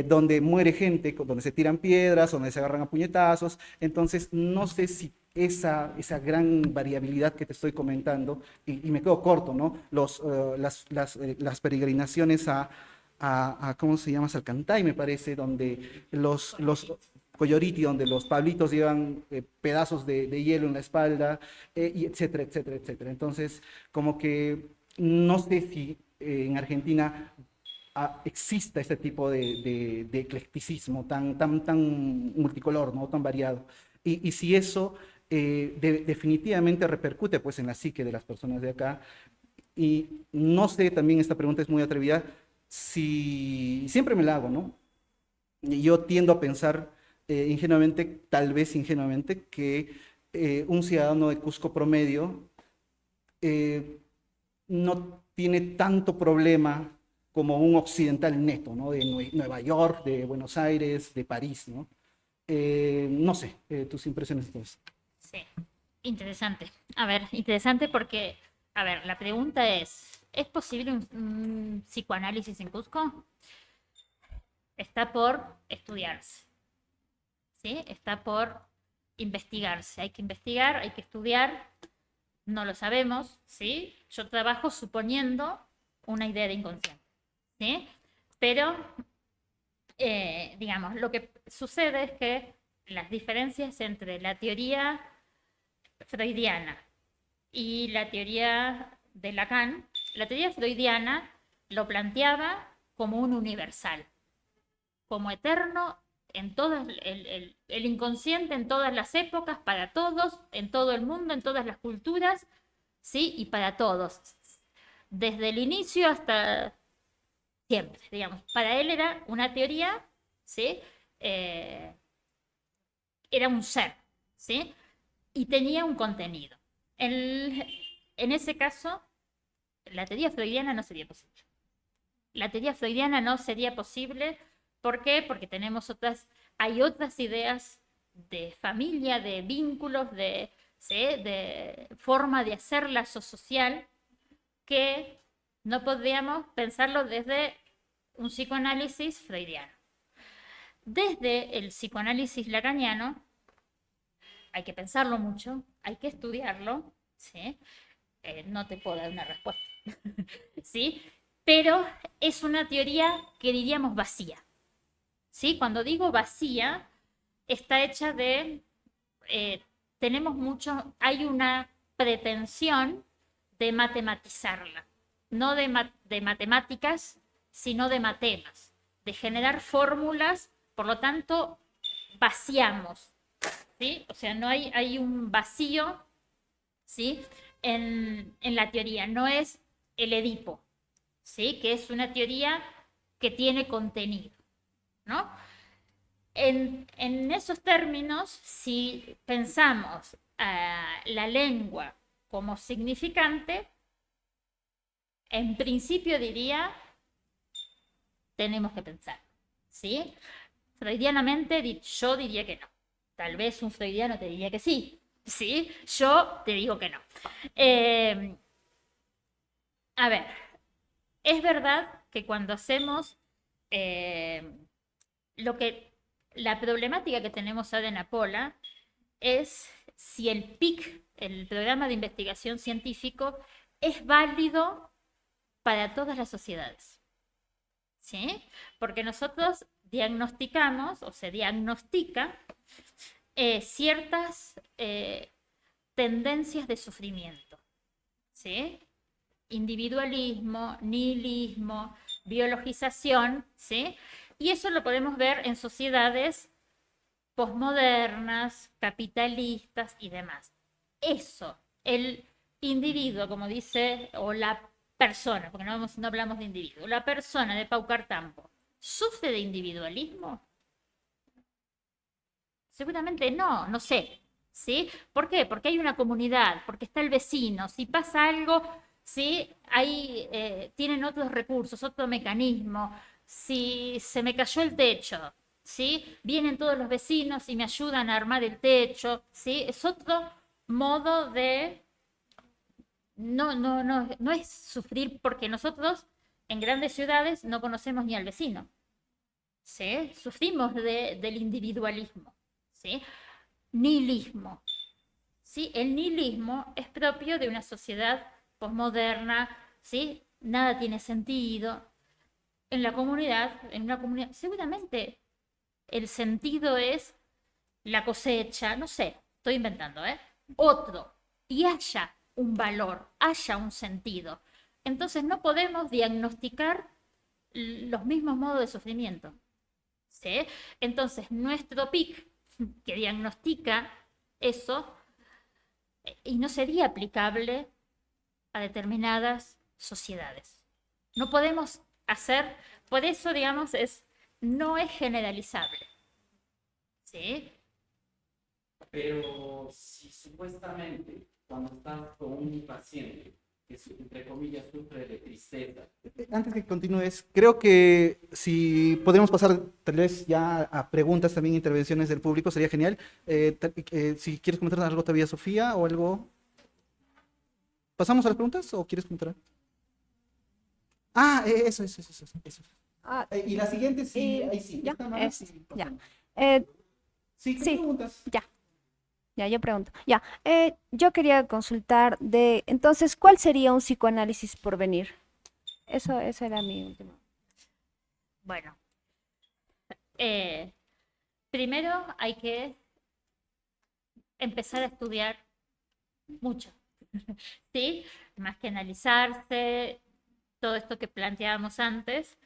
donde muere gente, donde se tiran piedras, donde se agarran a puñetazos. Entonces, no sé si esa gran variabilidad que te estoy comentando, y me quedo corto, ¿no? Las peregrinaciones ¿cómo se llama? Salcantay, me parece, donde los Coyoriti, donde los pablitos llevan pedazos de hielo en la espalda, y etcétera, etcétera, etcétera. Entonces, como que no sé si en Argentina exista este tipo de eclecticismo tan multicolor, ¿no? Tan variado. Y si eso definitivamente repercute pues, en la psique de las personas de acá. Y no sé, también esta pregunta es muy atrevida, si siempre me la hago, ¿no? Y yo tiendo a pensar ingenuamente, tal vez ingenuamente, que un ciudadano de Cusco promedio eh, no tiene tanto problema como un occidental neto, ¿no? De Nueva York, de Buenos Aires, de París, ¿no? No sé, tus impresiones de eso. Sí, interesante. A ver, interesante porque, a ver, la pregunta ¿es posible un psicoanálisis en Cusco? Está por estudiarse, ¿sí? Está por investigarse. Hay que investigar, hay que estudiar. No lo sabemos, ¿sí? Yo trabajo suponiendo una idea de inconsciente, ¿sí? Pero, digamos, lo que sucede es que las diferencias entre la teoría freudiana y la teoría de Lacan, la teoría freudiana lo planteaba como un universal, como eterno en todas, el inconsciente en todas las épocas, para todos, en todo el mundo, en todas las culturas, ¿sí? Y para todos, desde el inicio hasta siempre, digamos. Para él era una teoría, ¿sí? Era un ser, ¿sí? Y tenía un contenido. En ese caso, la teoría freudiana no sería posible. La teoría freudiana no sería posible. ¿Por qué? Porque hay otras ideas de familia, de vínculos, ¿sí? De forma de hacer lazo social que no podríamos pensarlo desde un psicoanálisis freudiano. Desde el psicoanálisis lacaniano hay que pensarlo mucho, hay que estudiarlo, ¿sí? No te puedo dar una respuesta, ¿sí? Pero es una teoría que diríamos vacía, ¿sí? Cuando digo vacía, está hecha hay una pretensión de matematizarla, no de matemáticas, sino de matemas, de generar fórmulas, por lo tanto, vaciamos, ¿sí? O sea, no hay un vacío, ¿sí? En la teoría, no es el Edipo, ¿sí? Que es una teoría que tiene contenido, ¿no? En esos términos, si pensamos a la lengua como significante, en principio tenemos que pensar, ¿sí? Freudianamente yo diría que no. Tal vez un freudiano te diría que sí, ¿sí? Yo te digo que no. A ver, es verdad que cuando hacemos la problemática que tenemos ahora en Apola es si el PIC, el programa de investigación científico, es válido para todas las sociedades, ¿sí? Porque nosotros diagnosticamos o se diagnostica ciertas tendencias de sufrimiento, ¿sí? Individualismo, nihilismo, biologización, ¿sí? Y eso lo podemos ver en sociedades posmodernas, capitalistas y demás. Eso, el individuo, como dice, o la persona, porque no hablamos de individuo, la persona de Paucartambo, ¿sufre de individualismo? Seguramente no, no sé, ¿sí? ¿Por qué? Porque hay una comunidad, porque está el vecino, si pasa algo, ¿sí? Ahí tienen otros recursos, otro mecanismo, si se me cayó el techo, ¿sí? Vienen todos los vecinos y me ayudan a armar el techo, ¿sí? Es otro modo de... No es sufrir porque nosotros en grandes ciudades no conocemos ni al vecino, ¿sí? Sufrimos del individualismo, ¿sí? Nihilismo, ¿sí? El nihilismo es propio de una sociedad posmoderna, ¿sí? Nada tiene sentido. En una comunidad, seguramente el sentido es la cosecha, no sé, estoy inventando, ¿eh? Otro, y haya un valor, haya un sentido. Entonces no podemos diagnosticar los mismos modos de sufrimiento, ¿sí? Entonces nuestro PIC que diagnostica eso y no sería aplicable a determinadas sociedades. No podemos hacer, por eso digamos, no es generalizable, ¿sí? Pero si supuestamente cuando estás con un paciente que, entre comillas, sufre de tristeza. Antes que continúes, creo que si podemos pasar tal vez ya a preguntas, también intervenciones del público, sería genial. Si quieres comentar algo todavía, Sofía, o algo. ¿Pasamos a las preguntas o quieres comentar? Ah, eso. Ah, Y la siguiente, sí, ahí sí. ya, Esta más, sí, ya. pasamos. Eh, Sí, ¿qué sí, preguntas? ya, yo pregunto. Ya, yo quería consultar entonces, ¿cuál sería un psicoanálisis por venir? Esa era mi última. Bueno, primero hay que empezar a estudiar mucho, ¿sí? Más que analizarse, todo esto que planteábamos antes,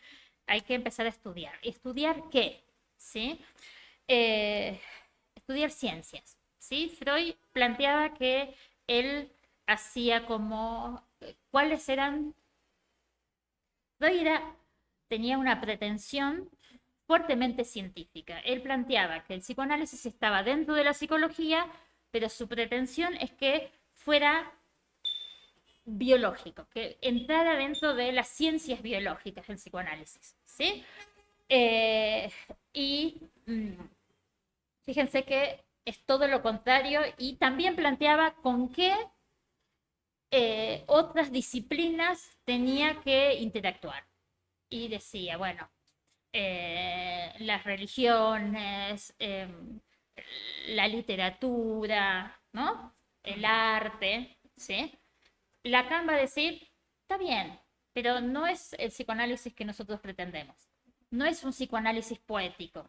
hay que empezar a estudiar. ¿Estudiar qué? ¿Sí? Estudiar ciencias, ¿sí? Freud planteaba que él hacía como, ¿cuáles eran? Freud tenía una pretensión fuertemente científica. Él planteaba que el psicoanálisis estaba dentro de la psicología, pero su pretensión es que fuera biológico, que entrara dentro de las ciencias biológicas del psicoanálisis, ¿sí? Y fíjense que es todo lo contrario y también planteaba con qué otras disciplinas tenía que interactuar. Y decía, bueno, las religiones, la literatura, ¿no? El arte, ¿sí? Lacan va a decir, está bien, pero no es el psicoanálisis que nosotros pretendemos. No es un psicoanálisis poético,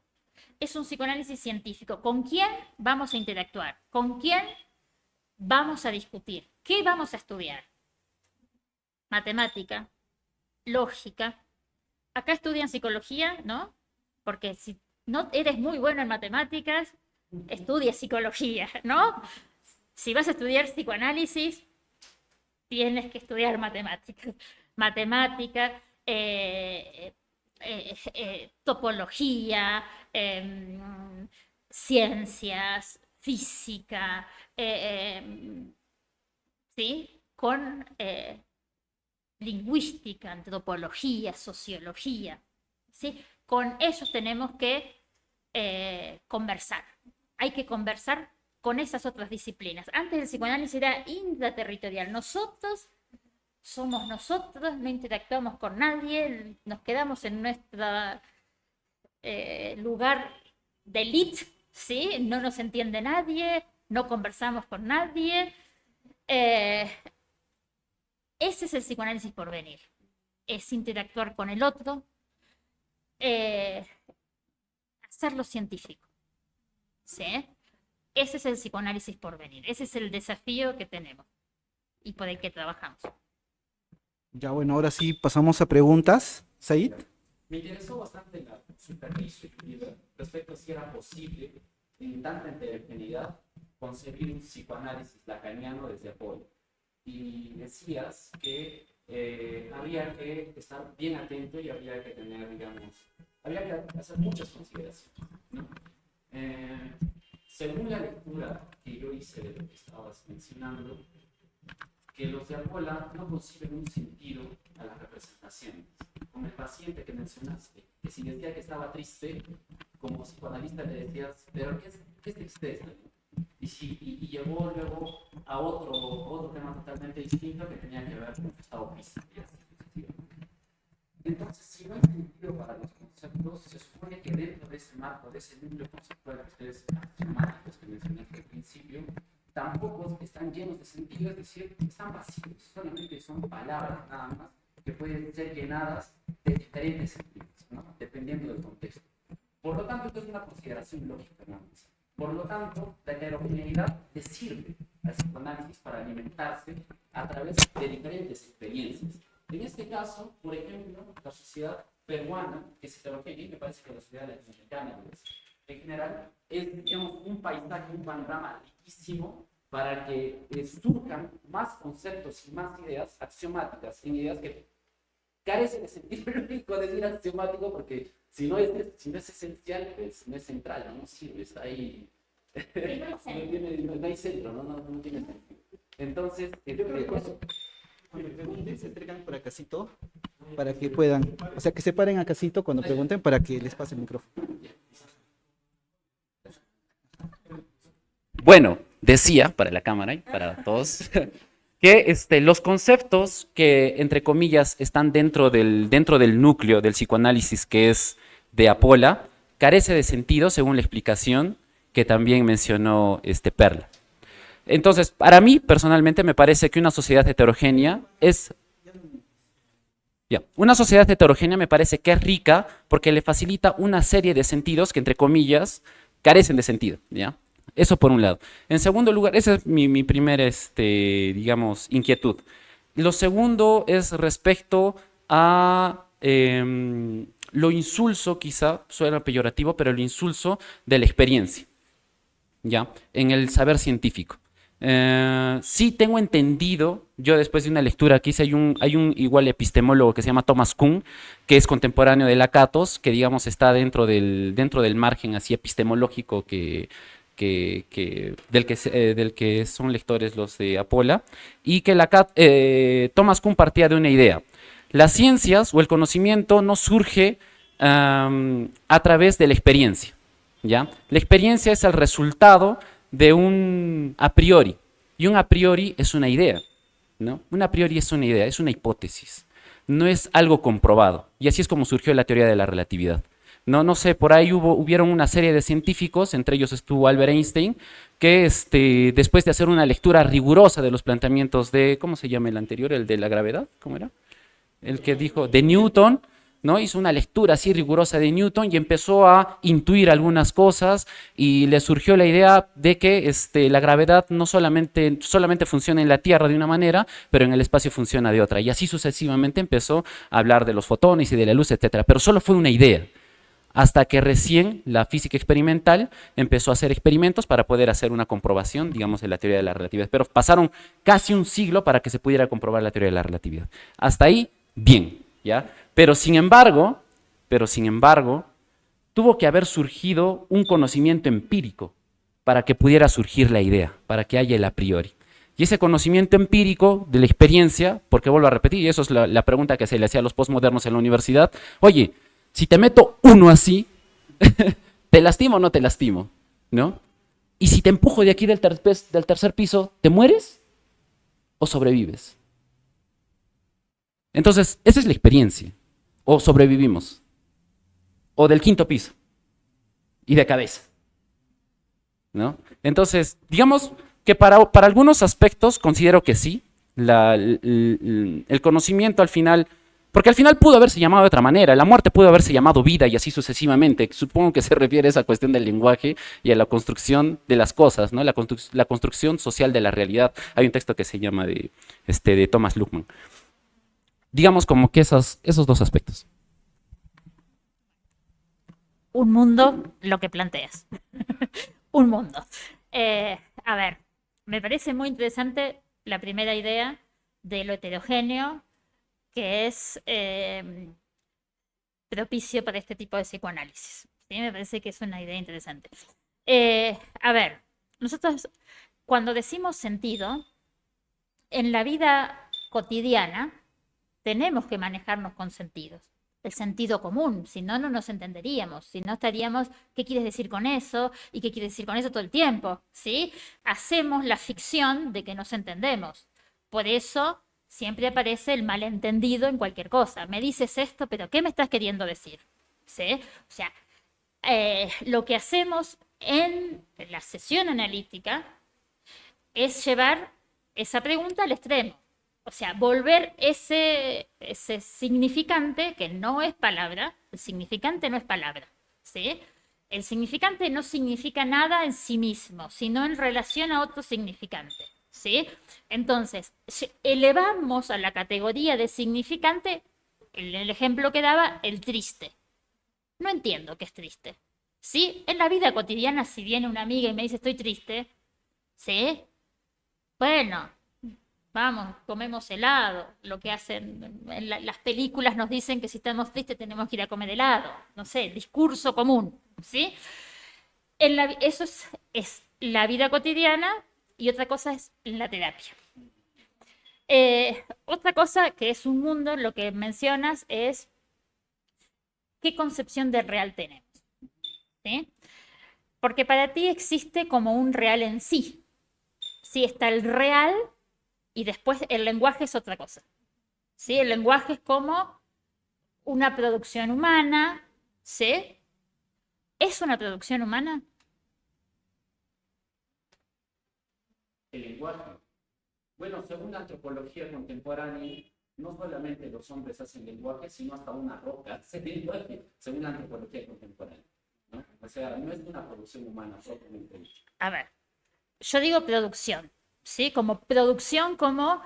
es un psicoanálisis científico. ¿Con quién vamos a interactuar? ¿Con quién vamos a discutir? ¿Qué vamos a estudiar? Matemática, lógica. Acá estudian psicología, ¿no? Porque si no eres muy bueno en matemáticas, estudia psicología, ¿no? Si vas a estudiar psicoanálisis, tienes que estudiar matemáticas. Matemática, topología, ciencias, física, ¿sí? Con lingüística, antropología, sociología, ¿sí? Con ellos tenemos que conversar. Hay que conversar con esas otras disciplinas. Antes el psicoanálisis era intraterritorial. Nosotros somos nosotros, no interactuamos con nadie, nos quedamos en nuestro lugar de élite, ¿sí? No nos entiende nadie, no conversamos con nadie. Ese es el psicoanálisis por venir. Es interactuar con el otro, hacerlo científico, ¿sí? Ese es el psicoanálisis por venir. Ese es el desafío que tenemos y por el que trabajamos. Ya, bueno, ahora sí pasamos a preguntas. Said. Me interesó bastante la superficie respecto a si era posible, en tanta heterogeneidad, concebir un psicoanálisis lacaniano desde Apolo. Y decías que habría que estar bien atento y habría que tener, digamos, habría que hacer muchas consideraciones, ¿no? según la lectura que yo hice de lo que estabas mencionando, que los de Apola no conciben un sentido a las representaciones. Con el paciente que mencionaste, que si decía que estaba triste, como psicoanalista le decías, pero ¿qué es tristeza? Y llevó luego a otro tema totalmente distinto que tenía que ver con su estado físico y así sucesivamente. Entonces, si no hay sentido para los conceptos, se supone que dentro de ese marco, de ese núcleo conceptual que ustedes axiomáticos que mencioné al principio, tampoco están llenos de sentido, es decir, están vacíos, solamente son palabras nada más que pueden ser llenadas de diferentes sentidos, ¿no? Dependiendo del contexto. Por lo tanto, esto es una consideración lógica nada más. Por lo tanto, la heterogeneidad le sirve al psicoanálisis para alimentarse a través de diferentes experiencias. En este caso, por ejemplo, la sociedad peruana, que es heterogénea, y me parece que la sociedad latinoamericana en general, es, digamos, un paisaje, un panorama riquísimo para que surjan más conceptos y más ideas axiomáticas, en ideas que carecen de sentido lógico decir axiomático, porque si no es esencial, pues no es central, no sirve, está ahí. No hay centro, no tiene sentido. Entonces, Se acercan por acasito para que puedan, o sea, que se paren acasito cuando pregunten para que les pase el micrófono. bueno, decía, para la cámara y para todos, que los conceptos que, entre comillas, están dentro del núcleo del psicoanálisis que es de Apola, carece de sentido según la explicación que también mencionó Perla. Entonces, para mí, personalmente, me parece que una sociedad heterogénea es... Una sociedad heterogénea me parece que es rica porque le facilita una serie de sentidos que, entre comillas, carecen de sentido, ¿ya? Eso por un lado. En segundo lugar, esa es mi primera, digamos, inquietud. Lo segundo es respecto a lo insulso, quizá suena peyorativo, pero lo insulso de la experiencia, ¿ya? En el saber científico. Sí tengo entendido, yo después de una lectura que hice, hay un igual epistemólogo que se llama Thomas Kuhn, que es contemporáneo de Lakatos, que digamos está dentro del margen así epistemológico del que son lectores los de Apola, y que Thomas Kuhn partía de una idea. Las ciencias o el conocimiento no surge a través de la experiencia, ¿ya? La experiencia es el resultado de un a priori, y un a priori es una idea, ¿no? Un a priori es una idea, es una hipótesis, no es algo comprobado, y así es como surgió la teoría de la relatividad. No sé, por ahí hubieron una serie de científicos, entre ellos estuvo Albert Einstein, que después de hacer una lectura rigurosa de los planteamientos de, ¿cómo se llama el anterior? El de la gravedad, ¿cómo era? El que dijo, de Newton, ¿no? Hizo una lectura así rigurosa de Newton y empezó a intuir algunas cosas y le surgió la idea de que la gravedad no solamente funciona en la Tierra de una manera, pero en el espacio funciona de otra. Y así sucesivamente empezó a hablar de los fotones y de la luz, etcétera. Pero solo fue una idea, hasta que recién la física experimental empezó a hacer experimentos para poder hacer una comprobación, digamos, de la teoría de la relatividad. Pero pasaron casi un siglo para que se pudiera comprobar la teoría de la relatividad. Hasta ahí, bien, ¿ya? Pero sin embargo, tuvo que haber surgido un conocimiento empírico para que pudiera surgir la idea, para que haya el a priori. Y ese conocimiento empírico de la experiencia, porque vuelvo a repetir, y eso es la pregunta que se le hacía a los postmodernos en la universidad, oye, si te meto uno así, ¿te lastimo o no te lastimo? ¿No? Y si te empujo de aquí del tercer piso, ¿te mueres o sobrevives? Entonces, esa es la experiencia. O sobrevivimos. O del quinto piso. Y de cabeza, ¿no? Entonces, digamos que para algunos aspectos considero que sí. El conocimiento al final... Porque al final pudo haberse llamado de otra manera. La muerte pudo haberse llamado vida y así sucesivamente. Supongo que se refiere a esa cuestión del lenguaje y a la construcción de las cosas, ¿no? La construcción social de la realidad. Hay un texto que se llama de Thomas Luhmann. Digamos como que esos dos aspectos. Un mundo, lo que planteas. Un mundo. A ver, me parece muy interesante la primera idea de lo heterogéneo, que es propicio para este tipo de psicoanálisis. ¿Sí? Me parece que es una idea interesante. A ver, nosotros cuando decimos sentido, en la vida cotidiana tenemos que manejarnos con sentidos. El sentido común, si no, no nos entenderíamos, si no estaríamos, ¿qué quieres decir con eso? ¿Y qué quieres decir con eso todo el tiempo? ¿Sí? Hacemos la ficción de que nos entendemos. Por eso siempre aparece el malentendido en cualquier cosa. Me dices esto, pero ¿qué me estás queriendo decir? ¿Sí? O sea, lo que hacemos en la sesión analítica es llevar esa pregunta al extremo. O sea, volver ese significante, que no es palabra, el significante no es palabra, ¿sí? El significante no significa nada en sí mismo, sino en relación a otro significante, ¿sí? Entonces, elevamos a la categoría de significante, el ejemplo que daba, el triste. No entiendo qué es triste, ¿sí? En la vida cotidiana, si viene una amiga y me dice estoy triste, ¿sí? Bueno, vamos, comemos helado. Lo que hacen en las películas nos dicen que si estamos tristes tenemos que ir a comer helado. No sé, discurso común, ¿sí? Eso es la vida cotidiana y otra cosa es la terapia. Otra cosa que es un mundo, lo que mencionas es qué concepción de real tenemos, ¿sí? Porque para ti existe como un real en sí. Sí, está el real y después el lenguaje es otra cosa. ¿Sí? El lenguaje es como una producción humana. ¿Sí? ¿Es una producción humana? El lenguaje. Bueno, según la antropología contemporánea, no solamente los hombres hacen lenguaje, sino hasta una roca hace lenguaje, según la antropología contemporánea, ¿no? O sea, no es una producción humana propiamente dicha. A ver, yo digo producción, ¿sí? Como producción, como...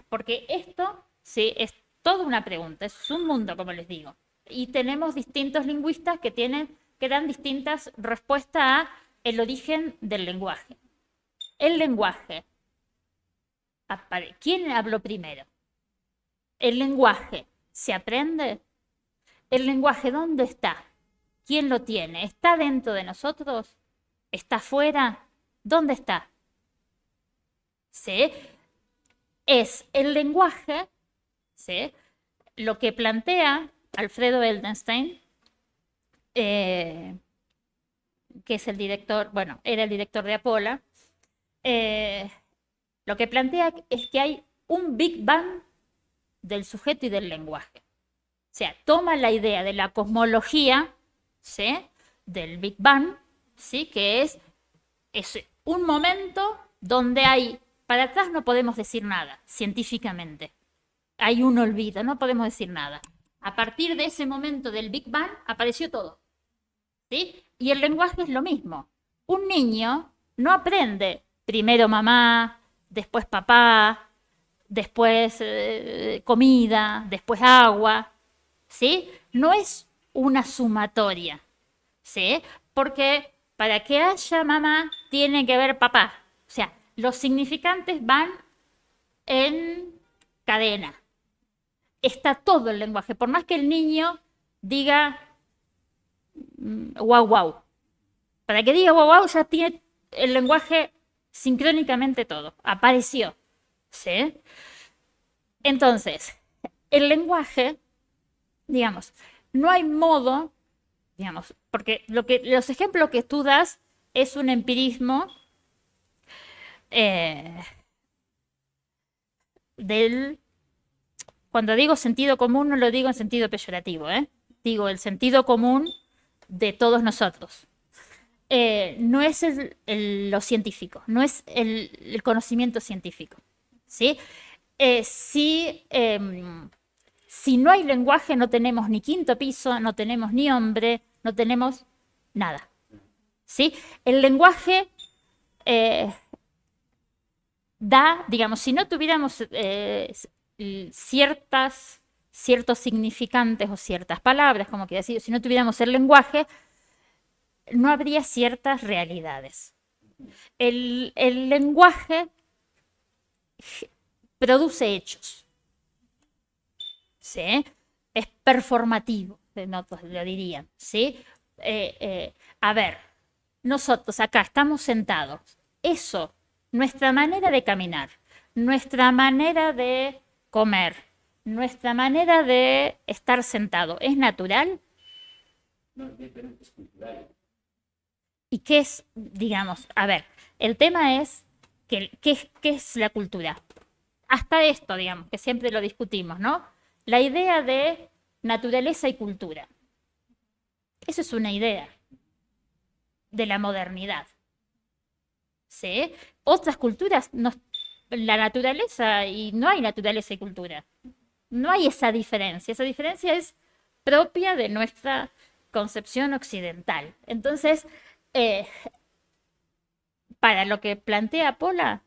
Porque esto, ¿sí? Es toda una pregunta, es un mundo, como les digo. Y tenemos distintos lingüistas que dan distintas respuestas a el origen del lenguaje. El lenguaje. ¿Quién habló primero? ¿El lenguaje se aprende? ¿El lenguaje dónde está? ¿Quién lo tiene? ¿Está dentro de nosotros? ¿Está fuera? ¿Dónde está? ¿Sí? Es el lenguaje, ¿sí? Lo que plantea Alfredo Eldenstein, que es el director, bueno, era el director de Apola, lo que plantea es que hay un Big Bang del sujeto y del lenguaje. O sea, toma la idea de la cosmología, ¿sí? Del Big Bang, ¿sí? Que es un momento donde hay, para atrás no podemos decir nada, científicamente. Hay un olvido, no podemos decir nada. A partir de ese momento del Big Bang apareció todo, ¿sí? Y el lenguaje es lo mismo. Un niño no aprende primero mamá, después papá, después comida, después agua, ¿sí? No es una sumatoria, ¿sí? Porque para que haya mamá tiene que haber papá. O sea, los significantes van en cadena. Está todo el lenguaje, por más que el niño diga guau guau. Para que diga guau guau ya tiene el lenguaje sincrónicamente todo, apareció, ¿sí? Entonces, el lenguaje, digamos, no hay modo, digamos, porque los ejemplos que tú das es un empirismo cuando digo sentido común no lo digo en sentido peyorativo, digo el sentido común de todos nosotros. No es lo científico, no es el conocimiento científico, ¿sí? Si no hay lenguaje no tenemos ni quinto piso, no tenemos ni hombre, no tenemos nada, ¿sí? El lenguaje da, digamos, si no tuviéramos ciertos significantes o ciertas palabras, como que decir, si no tuviéramos el lenguaje, no habría ciertas realidades. El lenguaje produce hechos, ¿sí? Es performativo, otros lo dirían, ¿sí? A ver, nosotros acá estamos sentados. Eso, nuestra manera de caminar, nuestra manera de comer, nuestra manera de estar sentado, ¿es natural? No, pero es cultural. ¿Y qué es, digamos, a ver, el tema es qué es la cultura? Hasta esto, digamos, que siempre lo discutimos, ¿no? La idea de naturaleza y cultura. Eso es una idea de la modernidad. ¿Sí? Otras culturas, la naturaleza, y no hay naturaleza y cultura. No hay esa diferencia. Esa diferencia es propia de nuestra concepción occidental. Entonces, para lo que plantea Pola,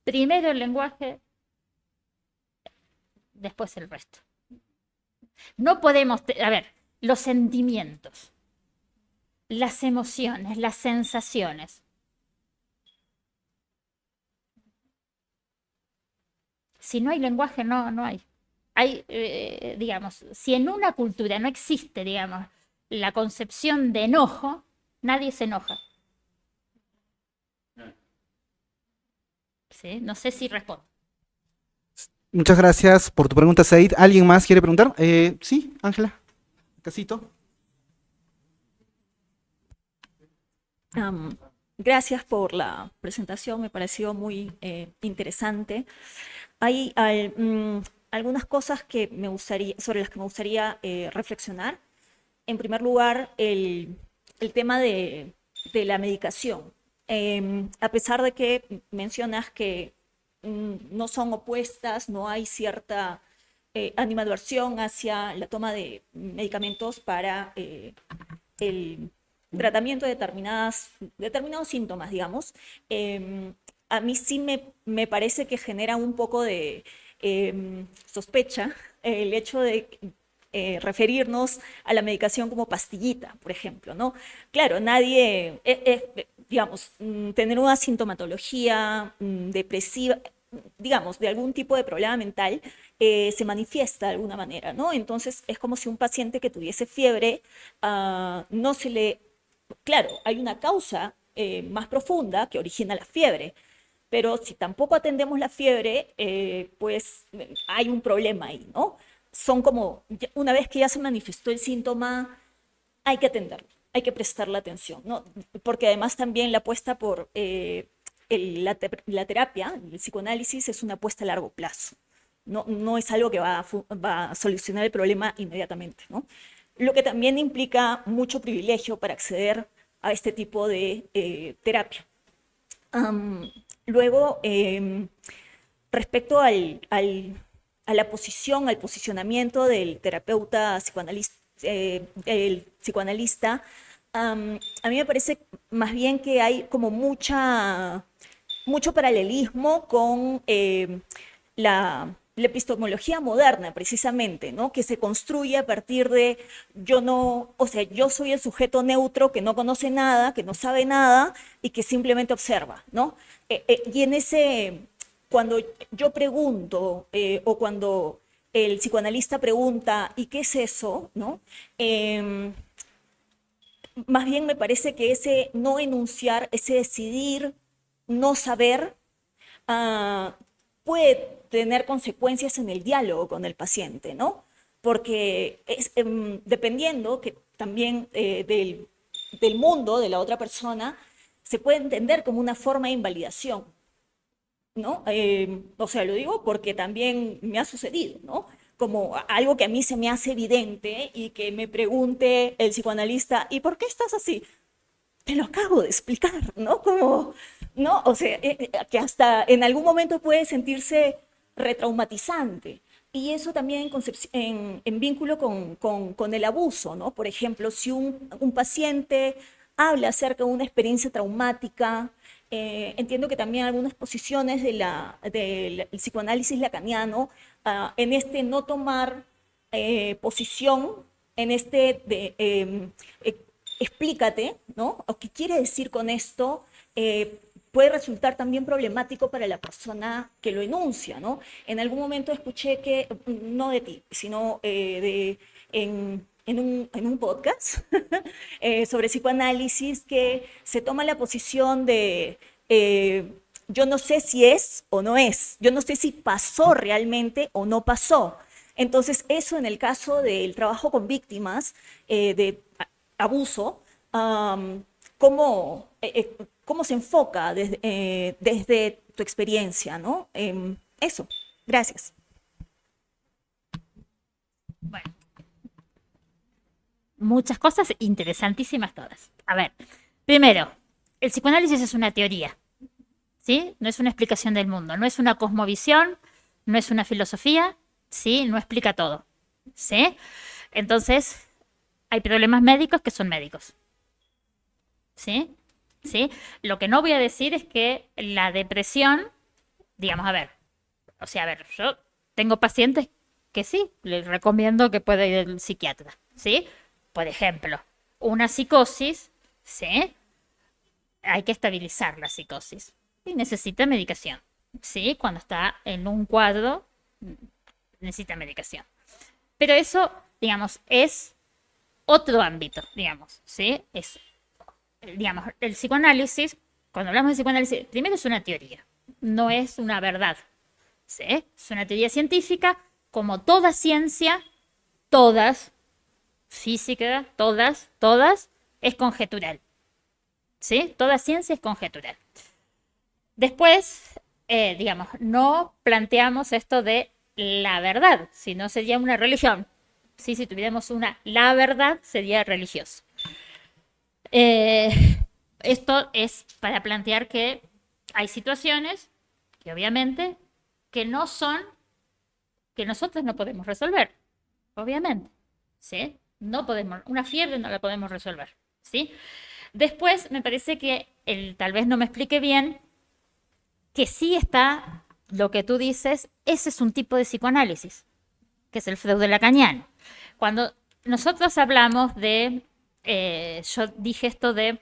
primero el lenguaje, después el resto. No podemos, a ver, los sentimientos, las emociones, las sensaciones. Si no hay lenguaje, no hay. Hay, digamos, si en una cultura no existe, digamos, la concepción de enojo, nadie se enoja. ¿Sí? No sé si respondo. Muchas gracias por tu pregunta, Said. ¿Alguien más quiere preguntar? Sí, Ángela. Casito. Gracias por la presentación, me pareció muy interesante. Hay algunas cosas que sobre las que me gustaría reflexionar. En primer lugar, el tema de la medicación. A pesar de que mencionas que no son opuestas, no hay cierta animadversión hacia la toma de medicamentos para el tratamiento de determinados síntomas, digamos, a mí sí me parece que genera un poco de sospecha el hecho de referirnos a la medicación como pastillita, por ejemplo, ¿no? Claro, nadie, digamos, tener una sintomatología depresiva, digamos, de algún tipo de problema mental, se manifiesta de alguna manera, ¿no? Entonces es como si un paciente que tuviese fiebre, no se le... Claro, hay una causa más profunda que origina la fiebre, pero si tampoco atendemos la fiebre, pues hay un problema ahí, ¿no? Son como, una vez que ya se manifestó el síntoma, hay que atenderlo, hay que prestarle atención, ¿no? Porque además también la apuesta por la terapia, el psicoanálisis, es una apuesta a largo plazo. No es algo que va a solucionar el problema inmediatamente, ¿no? Lo que también implica mucho privilegio para acceder a este tipo de terapia. Luego, respecto a la posición, al posicionamiento del terapeuta psicoanalista, el psicoanalista, a mí me parece más bien que hay como mucho paralelismo con la epistemología moderna, precisamente, ¿no? Que se construye a partir de yo soy el sujeto neutro que no conoce nada, que no sabe nada y que simplemente observa, ¿no? Y cuando yo pregunto o cuando el psicoanalista pregunta, ¿y qué es eso? ¿No? Más bien me parece que ese no enunciar, ese decidir, no saber, puede tener consecuencias en el diálogo con el paciente, ¿no? Porque dependiendo que también del mundo de la otra persona, se puede entender como una forma de invalidación, ¿no? O sea, lo digo porque también me ha sucedido, ¿no? Como algo que a mí se me hace evidente y que me pregunte el psicoanalista, ¿y por qué estás así? Te lo acabo de explicar, ¿no? Como, ¿no? O sea, que hasta en algún momento puede sentirse retraumatizante. Y eso también en vínculo con el abuso, ¿no? Por ejemplo, si un paciente habla acerca de una experiencia traumática, entiendo que también algunas posiciones del psicoanálisis lacaniano, en este no tomar posición, en este explícate, ¿no? O qué quiere decir con esto, puede resultar también problemático para la persona que lo enuncia, ¿no? En algún momento escuché que, no de ti, sino en en un podcast sobre psicoanálisis que se toma la posición de yo no sé si es o no es, yo no sé si pasó realmente o no pasó. Entonces, eso en el caso del trabajo con víctimas de abuso, ¿cómo, cómo se enfoca desde tu experiencia, ¿no? Eso, gracias. Bueno, muchas cosas interesantísimas todas. A ver, primero, el psicoanálisis es una teoría, ¿sí? No es una explicación del mundo, no es una cosmovisión, no es una filosofía, ¿sí? No explica todo, ¿sí? Entonces, hay problemas médicos que son médicos, ¿sí? ¿Sí? Lo que no voy a decir es que la depresión, digamos, a ver, o sea, a ver, yo tengo pacientes que sí, les recomiendo que pueda ir al psiquiatra, ¿sí? Por ejemplo, una psicosis, ¿sí? Hay que estabilizar la psicosis y necesita medicación, ¿sí? Cuando está en un cuadro, necesita medicación. Pero eso, digamos, es otro ámbito, digamos, ¿sí? Es, digamos, el psicoanálisis, cuando hablamos de psicoanálisis, primero es una teoría, no es una verdad, ¿sí? Es una teoría científica, como toda ciencia, todas, física, todas, es conjetural, ¿sí? Toda ciencia es conjetural. Después, digamos, no planteamos esto de la verdad, sino sería una religión. ¿Sí? Si tuviéramos la verdad, sería religioso. Esto es para plantear que hay situaciones que obviamente que no son, que nosotros no podemos resolver, obviamente, ¿sí? No podemos, una fiebre no la podemos resolver, ¿sí? Después me parece que tal vez no me explique bien, que sí está lo que tú dices, ese es un tipo de psicoanálisis, que es el freudo-lacaniano. Cuando nosotros hablamos de, yo dije esto de,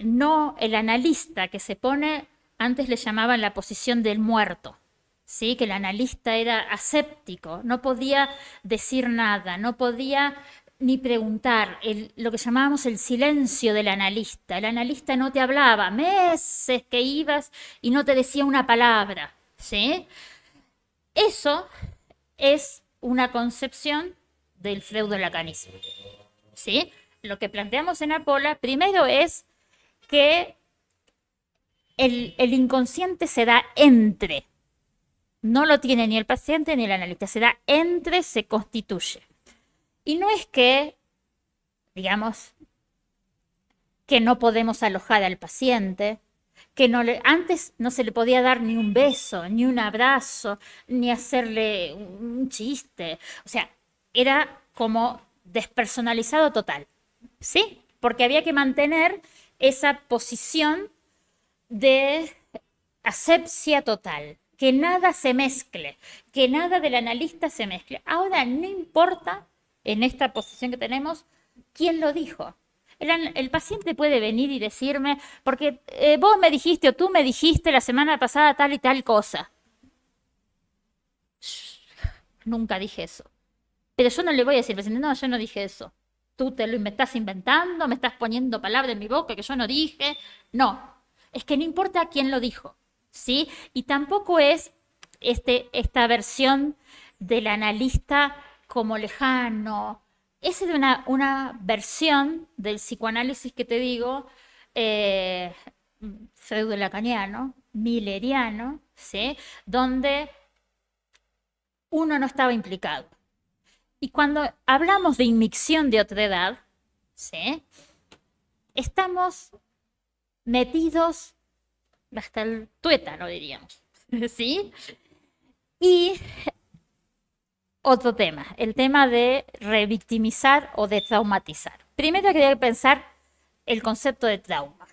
no el analista que se pone, antes le llamaban la posición del muerto, ¿sí? Que el analista era aséptico, no podía decir nada, no podía ni preguntar, lo que llamábamos el silencio del analista. El analista no te hablaba, meses que ibas y no te decía una palabra, ¿sí? Eso es una concepción del freudo-lacanismo, ¿sí? Lo que planteamos en Apola, primero es que el inconsciente se da entre, no lo tiene ni el paciente ni el analista, se da entre, se constituye. Y no es que, digamos, que no podemos alojar al paciente, que antes no se le podía dar ni un beso, ni un abrazo, ni hacerle un chiste. O sea, era como despersonalizado total, ¿sí? Porque había que mantener esa posición de asepsia total, que nada se mezcle, que nada del analista se mezcle. Ahora no importa en esta posición que tenemos quién lo dijo. El paciente puede venir y decirme, porque vos me dijiste o tú me dijiste la semana pasada tal y tal cosa. Nunca dije eso. Pero yo no le voy a decir al paciente, no, yo no dije eso. Tú me estás inventando, me estás poniendo palabras en mi boca que yo no dije. No, es que no importa quién lo dijo, ¿sí? Y tampoco es esta versión del analista como lejano. Esa es una versión del psicoanálisis que te digo, freudo-lacaniano, milleriano, ¿sí? Donde uno no estaba implicado. Y cuando hablamos de inmixción de otra edad, ¿sí? Estamos metidos hasta el tuétano, diríamos, ¿sí? Y otro tema, el tema de revictimizar o de traumatizar. Primero hay que pensar el concepto de trauma,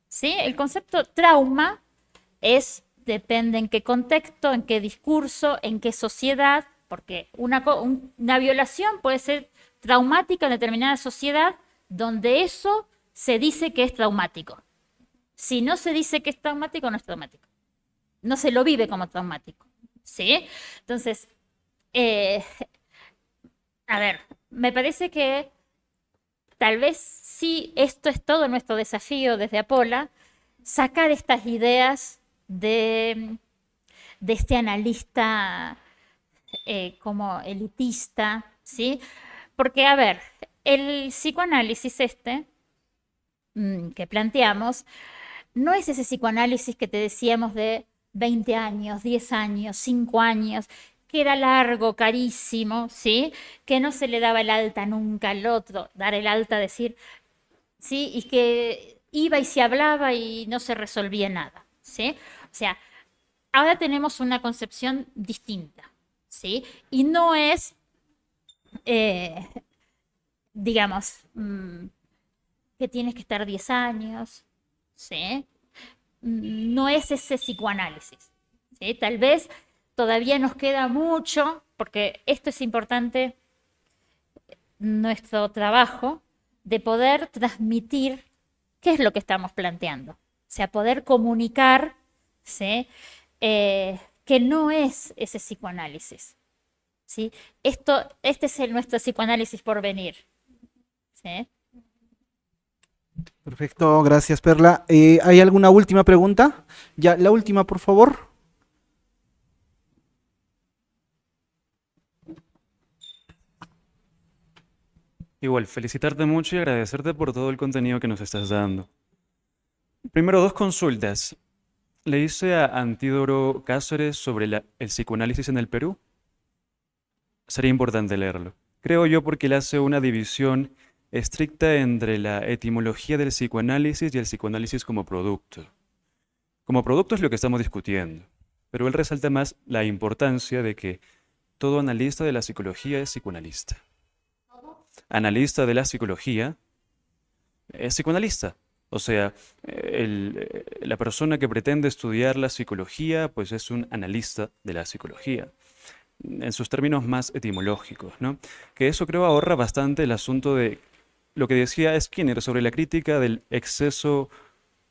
¿sí? El concepto trauma depende en qué contexto, en qué discurso, en qué sociedad, porque una violación puede ser traumática en determinada sociedad donde eso se dice que es traumático. Si no se dice que es traumático, no es traumático. No se lo vive como traumático, ¿sí? Entonces, a ver, me parece que tal vez sí, esto es todo nuestro desafío desde Apola, sacar estas ideas de este analista como elitista, ¿sí? Porque, a ver, el psicoanálisis que planteamos no es ese psicoanálisis que te decíamos de 20 años, 10 años, 5 años, que era largo, carísimo, ¿sí? Que no se le daba el alta nunca al otro, dar el alta, decir, ¿sí? Y que iba y se hablaba y no se resolvía nada, ¿sí? O sea, ahora tenemos una concepción distinta, ¿sí? Y no es, eh, digamos, que tienes que estar 10 años, ¿sí? No es ese psicoanálisis, ¿sí? Tal vez todavía nos queda mucho, porque esto es importante, nuestro trabajo, de poder transmitir qué es lo que estamos planteando. O sea, poder comunicar, ¿sí? Que no es ese psicoanálisis, ¿sí? Este es nuestro psicoanálisis por venir, ¿sí? Perfecto, gracias Perla. ¿Hay alguna última pregunta? Ya, la última, por favor. Igual, felicitarte mucho y agradecerte por todo el contenido que nos estás dando. Primero, dos consultas. Le hice a Antídoro Cáceres sobre el psicoanálisis en el Perú. Sería importante leerlo. Creo yo porque él hace una división estricta entre la etimología del psicoanálisis y el psicoanálisis como producto. Como producto es lo que estamos discutiendo, pero él resalta más la importancia de que todo analista de la psicología es psicoanalista. Analista de la psicología es psicoanalista. O sea, la persona que pretende estudiar la psicología, pues es un analista de la psicología, en sus términos más etimológicos, ¿no? Que eso creo ahorra bastante el asunto de lo que decía Skinner sobre la crítica del exceso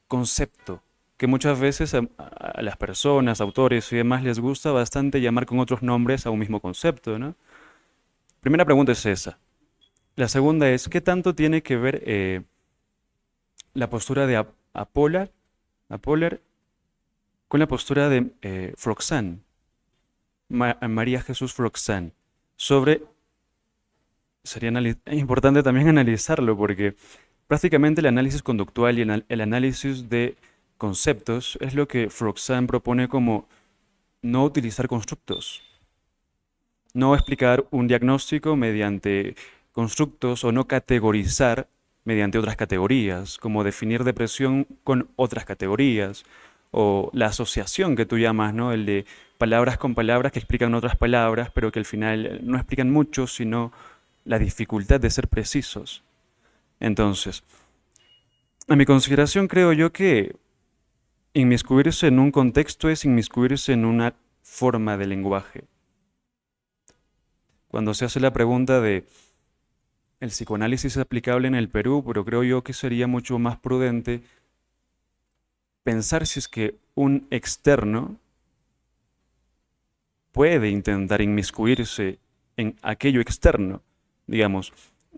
concepto, que muchas veces a las personas, autores y demás les gusta bastante llamar con otros nombres a un mismo concepto, ¿no? Primera pregunta es esa. La segunda es, ¿qué tanto tiene que ver la postura de Apoller con la postura de Froxán, María Jesús Froxán, sobre, sería importante también analizarlo, porque prácticamente el análisis conductual y el análisis de conceptos es lo que Froxán propone como no utilizar constructos, no explicar un diagnóstico mediante constructos o no categorizar mediante otras categorías, como definir depresión con otras categorías, o la asociación que tú llamas, ¿no? El de palabras con palabras que explican otras palabras, pero que al final no explican mucho, sino la dificultad de ser precisos. Entonces, a mi consideración creo yo que inmiscuirse en un contexto es inmiscuirse en una forma de lenguaje. Cuando se hace la pregunta de el psicoanálisis es aplicable en el Perú, pero creo yo que sería mucho más prudente pensar si es que un externo puede intentar inmiscuirse en aquello externo, digamos,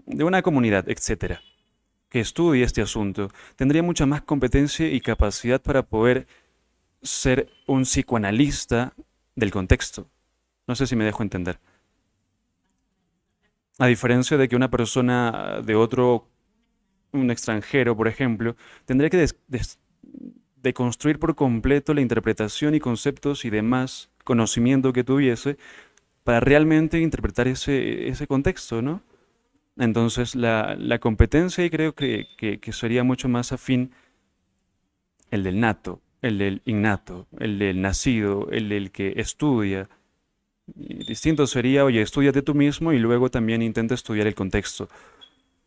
de una comunidad, etcétera, que estudie este asunto, tendría mucha más competencia y capacidad para poder ser un psicoanalista del contexto. No sé si me dejo entender. A diferencia de que una persona de un extranjero, por ejemplo, tendría que deconstruir por completo la interpretación y conceptos y demás conocimiento que tuviese para realmente interpretar ese contexto, ¿no? Entonces, la competencia, y creo que sería mucho más afín el del nato, el del innato, el del nacido, el del que estudia. Y distinto sería, oye, estúdiate tú mismo y luego también intenta estudiar el contexto.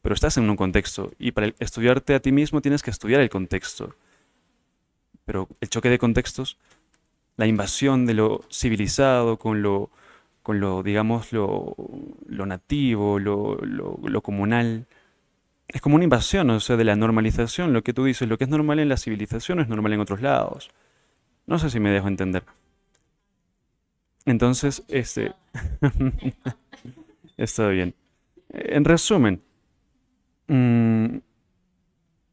Pero estás en un contexto y para estudiarte a ti mismo tienes que estudiar el contexto. Pero el choque de contextos, la invasión de lo civilizado con lo digamos, lo nativo, lo comunal, es como una invasión, o sea, de la normalización, lo que tú dices, lo que es normal en la civilización es normal en otros lados. No sé si me dejo entender. Entonces, está bien. En resumen, mm,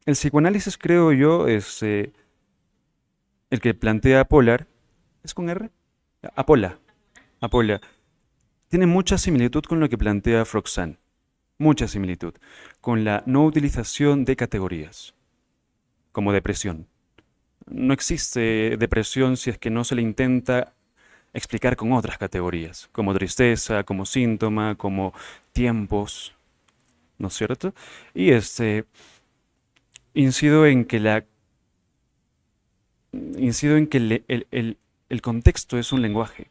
el psicoanálisis, creo yo, es el que plantea Polar. ¿Es con R? Apola. Apola. Tiene mucha similitud con lo que plantea Froxan. Mucha similitud. Con la no utilización de categorías, como depresión. No existe depresión si es que no se le intenta explicar con otras categorías, como tristeza, como síntoma, como tiempos, ¿no es cierto? Y incido en que el contexto es un lenguaje.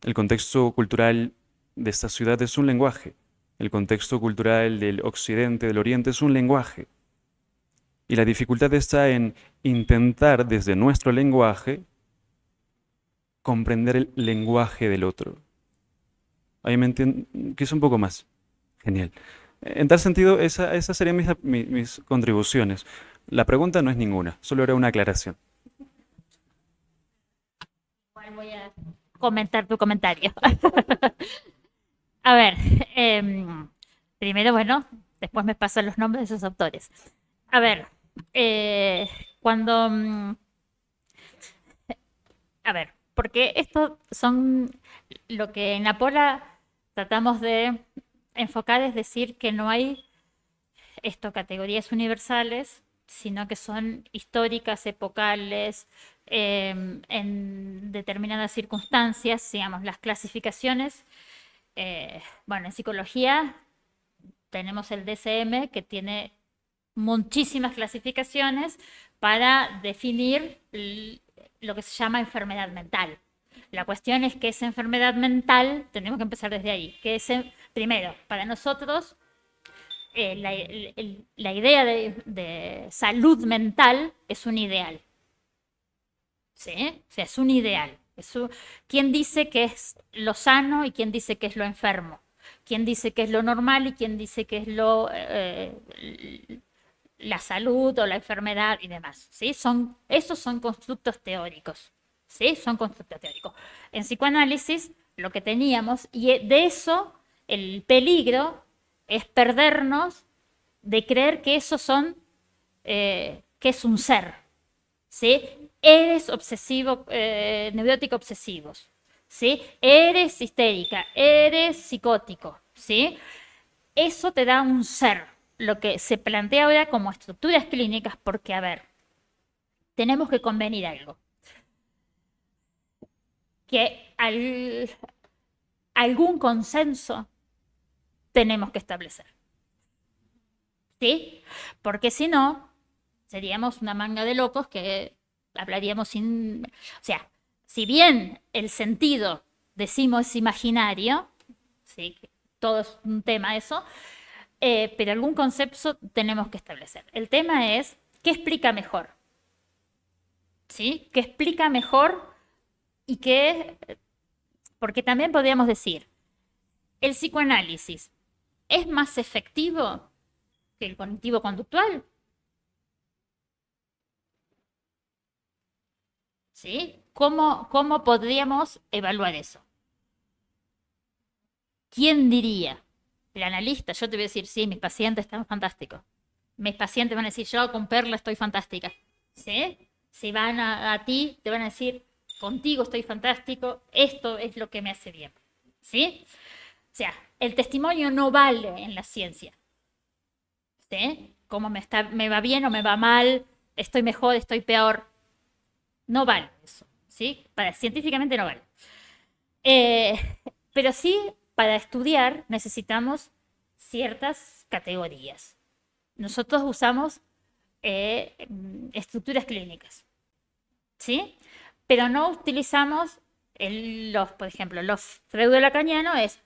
El contexto cultural de esta ciudad es un lenguaje. El contexto cultural del occidente, del oriente, es un lenguaje. Y la dificultad está en intentar desde nuestro lenguaje comprender el lenguaje del otro. Ahí me entienden, que es un poco más. Genial. En tal sentido, esas serían mis contribuciones. La pregunta no es ninguna, solo era una aclaración. Igual voy a comentar tu comentario. A ver, primero, bueno, después me pasan los nombres de esos autores. A ver, cuando... a ver, porque estos son lo que en Apola tratamos de enfocar, es decir, que no hay categorías universales, sino que son históricas, epocales, en determinadas circunstancias, digamos, las clasificaciones. Bueno, en psicología tenemos el DSM, que tiene muchísimas clasificaciones para definir lo que se llama enfermedad mental. La cuestión es que esa enfermedad mental, tenemos que empezar desde ahí, primero, para nosotros, la idea de salud mental es un ideal. ¿Sí? O sea, es un ideal. ¿Quién dice que es lo sano y quién dice que es lo enfermo? ¿Quién dice que es lo normal y quién dice que es la salud o la enfermedad y demás? ¿Sí? Esos son constructos teóricos. ¿Sí? Son constructos teóricos. En psicoanálisis, lo que teníamos, y de eso, el peligro es perdernos de creer que eso que es un ser. ¿Sí? Eres obsesivo, neurótico obsesivos, ¿sí? Eres histérica, eres psicótico, ¿sí? Eso te da un ser, lo que se plantea ahora como estructuras clínicas, porque, a ver, tenemos que convenir algo, que algún consenso tenemos que establecer, ¿sí? Porque si no, seríamos una manga de locos que hablaríamos sin... O sea, si bien el sentido, decimos, es imaginario, ¿sí? Todo es un tema eso, pero algún concepto tenemos que establecer. El tema es, ¿qué explica mejor? ¿Sí? ¿Qué explica mejor y qué? Porque también podríamos decir, ¿el psicoanálisis es más efectivo que el cognitivo-conductual? ¿Sí? ¿Cómo podríamos evaluar eso? ¿Quién diría? El analista. Yo te voy a decir, sí, mis pacientes están fantásticos. Mis pacientes van a decir, yo con Perla estoy fantástica. ¿Sí? Si van a ti, te van a decir, contigo estoy fantástico, esto es lo que me hace bien. ¿Sí? O sea, el testimonio no vale en la ciencia. ¿Sí? ¿Cómo me va bien o me va mal? ¿Estoy mejor, estoy peor? No vale eso, ¿sí? Científicamente no vale. Pero sí, para estudiar necesitamos ciertas categorías. Nosotros usamos estructuras clínicas, ¿sí? Pero no utilizamos por ejemplo, los freudo-lacanianos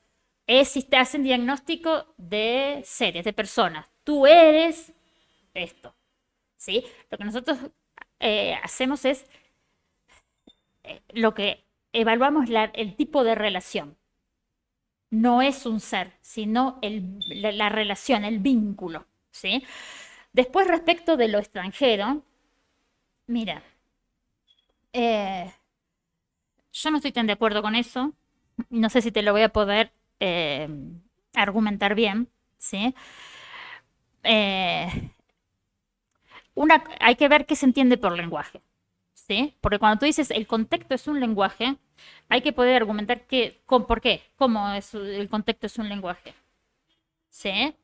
si te hacen diagnóstico de seres, de personas. Tú eres esto, ¿sí? Lo que nosotros hacemos es lo que evaluamos el tipo de relación. No es un ser, sino la relación, el vínculo, ¿sí? Después, respecto de lo extranjero, mira, yo no estoy tan de acuerdo con eso. No sé si te lo voy a poder argumentar bien, ¿sí? Eh, hay que ver qué se entiende por lenguaje, ¿sí? Porque cuando tú dices el contexto es un lenguaje, hay que poder argumentar por qué, cómo el contexto es un lenguaje, ¿sí?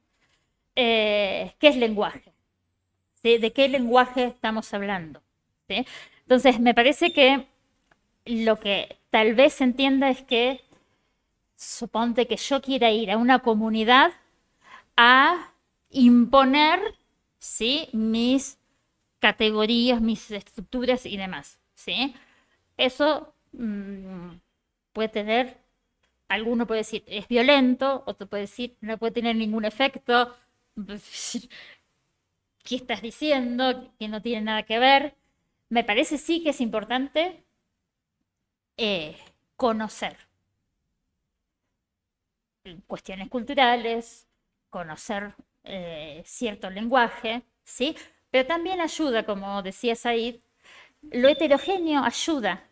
¿Qué es lenguaje? ¿Sí? ¿De qué lenguaje estamos hablando? ¿Sí? Entonces, me parece que lo que tal vez se entienda es que, suponte que yo quiera ir a una comunidad a imponer, ¿sí?, mis categorías, mis estructuras y demás, ¿sí? Eso puede tener, alguno puede decir es violento, otro puede decir no puede tener ningún efecto. ¿Qué estás diciendo? Que no tiene nada que ver. Me parece sí que es importante conocer cuestiones culturales, conocer cierto lenguaje, ¿sí? Pero también ayuda, como decía Said, lo heterogéneo ayuda,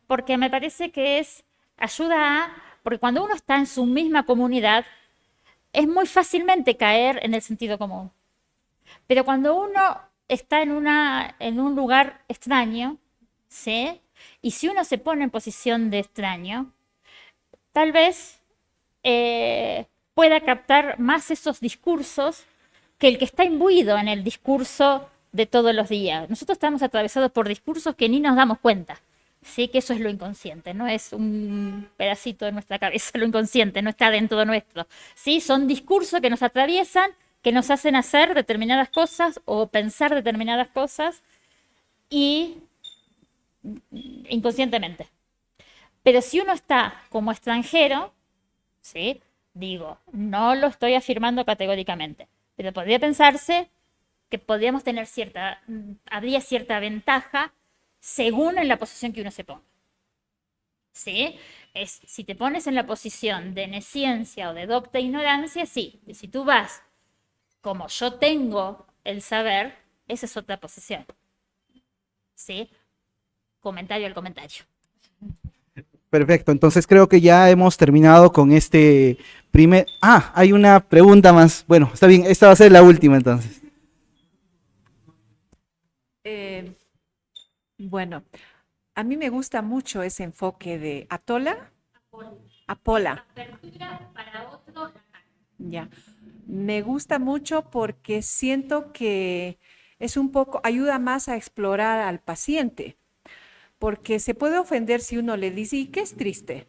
porque me parece que porque cuando uno está en su misma comunidad, es muy fácilmente caer en el sentido común. Pero cuando uno está en un lugar extraño, ¿sí? Y si uno se pone en posición de extraño, tal vez pueda captar más esos discursos que el que está imbuido en el discurso de todos los días. Nosotros estamos atravesados por discursos que ni nos damos cuenta. Sí, que eso es lo inconsciente, no es un pedacito de nuestra cabeza, lo inconsciente, no está dentro de nuestro. Sí, son discursos que nos atraviesan, que nos hacen hacer determinadas cosas o pensar determinadas cosas y inconscientemente. Pero si uno está como extranjero, ¿sí? Digo, no lo estoy afirmando categóricamente, pero podría pensarse que podríamos tener habría cierta ventaja según en la posición que uno se ponga. ¿Sí? Si te pones en la posición de nesciencia o de docta ignorancia, sí. Si tú vas como yo tengo el saber, esa es otra posición. ¿Sí? Comentario al comentario. Perfecto, entonces creo que ya hemos terminado con este primer... Ah, hay una pregunta más. Bueno, está bien, esta va a ser la última entonces. Bueno, a mí me gusta mucho ese enfoque de Atola, Apola. Apertura para otro. Ya. Me gusta mucho porque siento que es un poco, ayuda más a explorar al paciente, porque se puede ofender si uno le dice, ¿y qué es triste?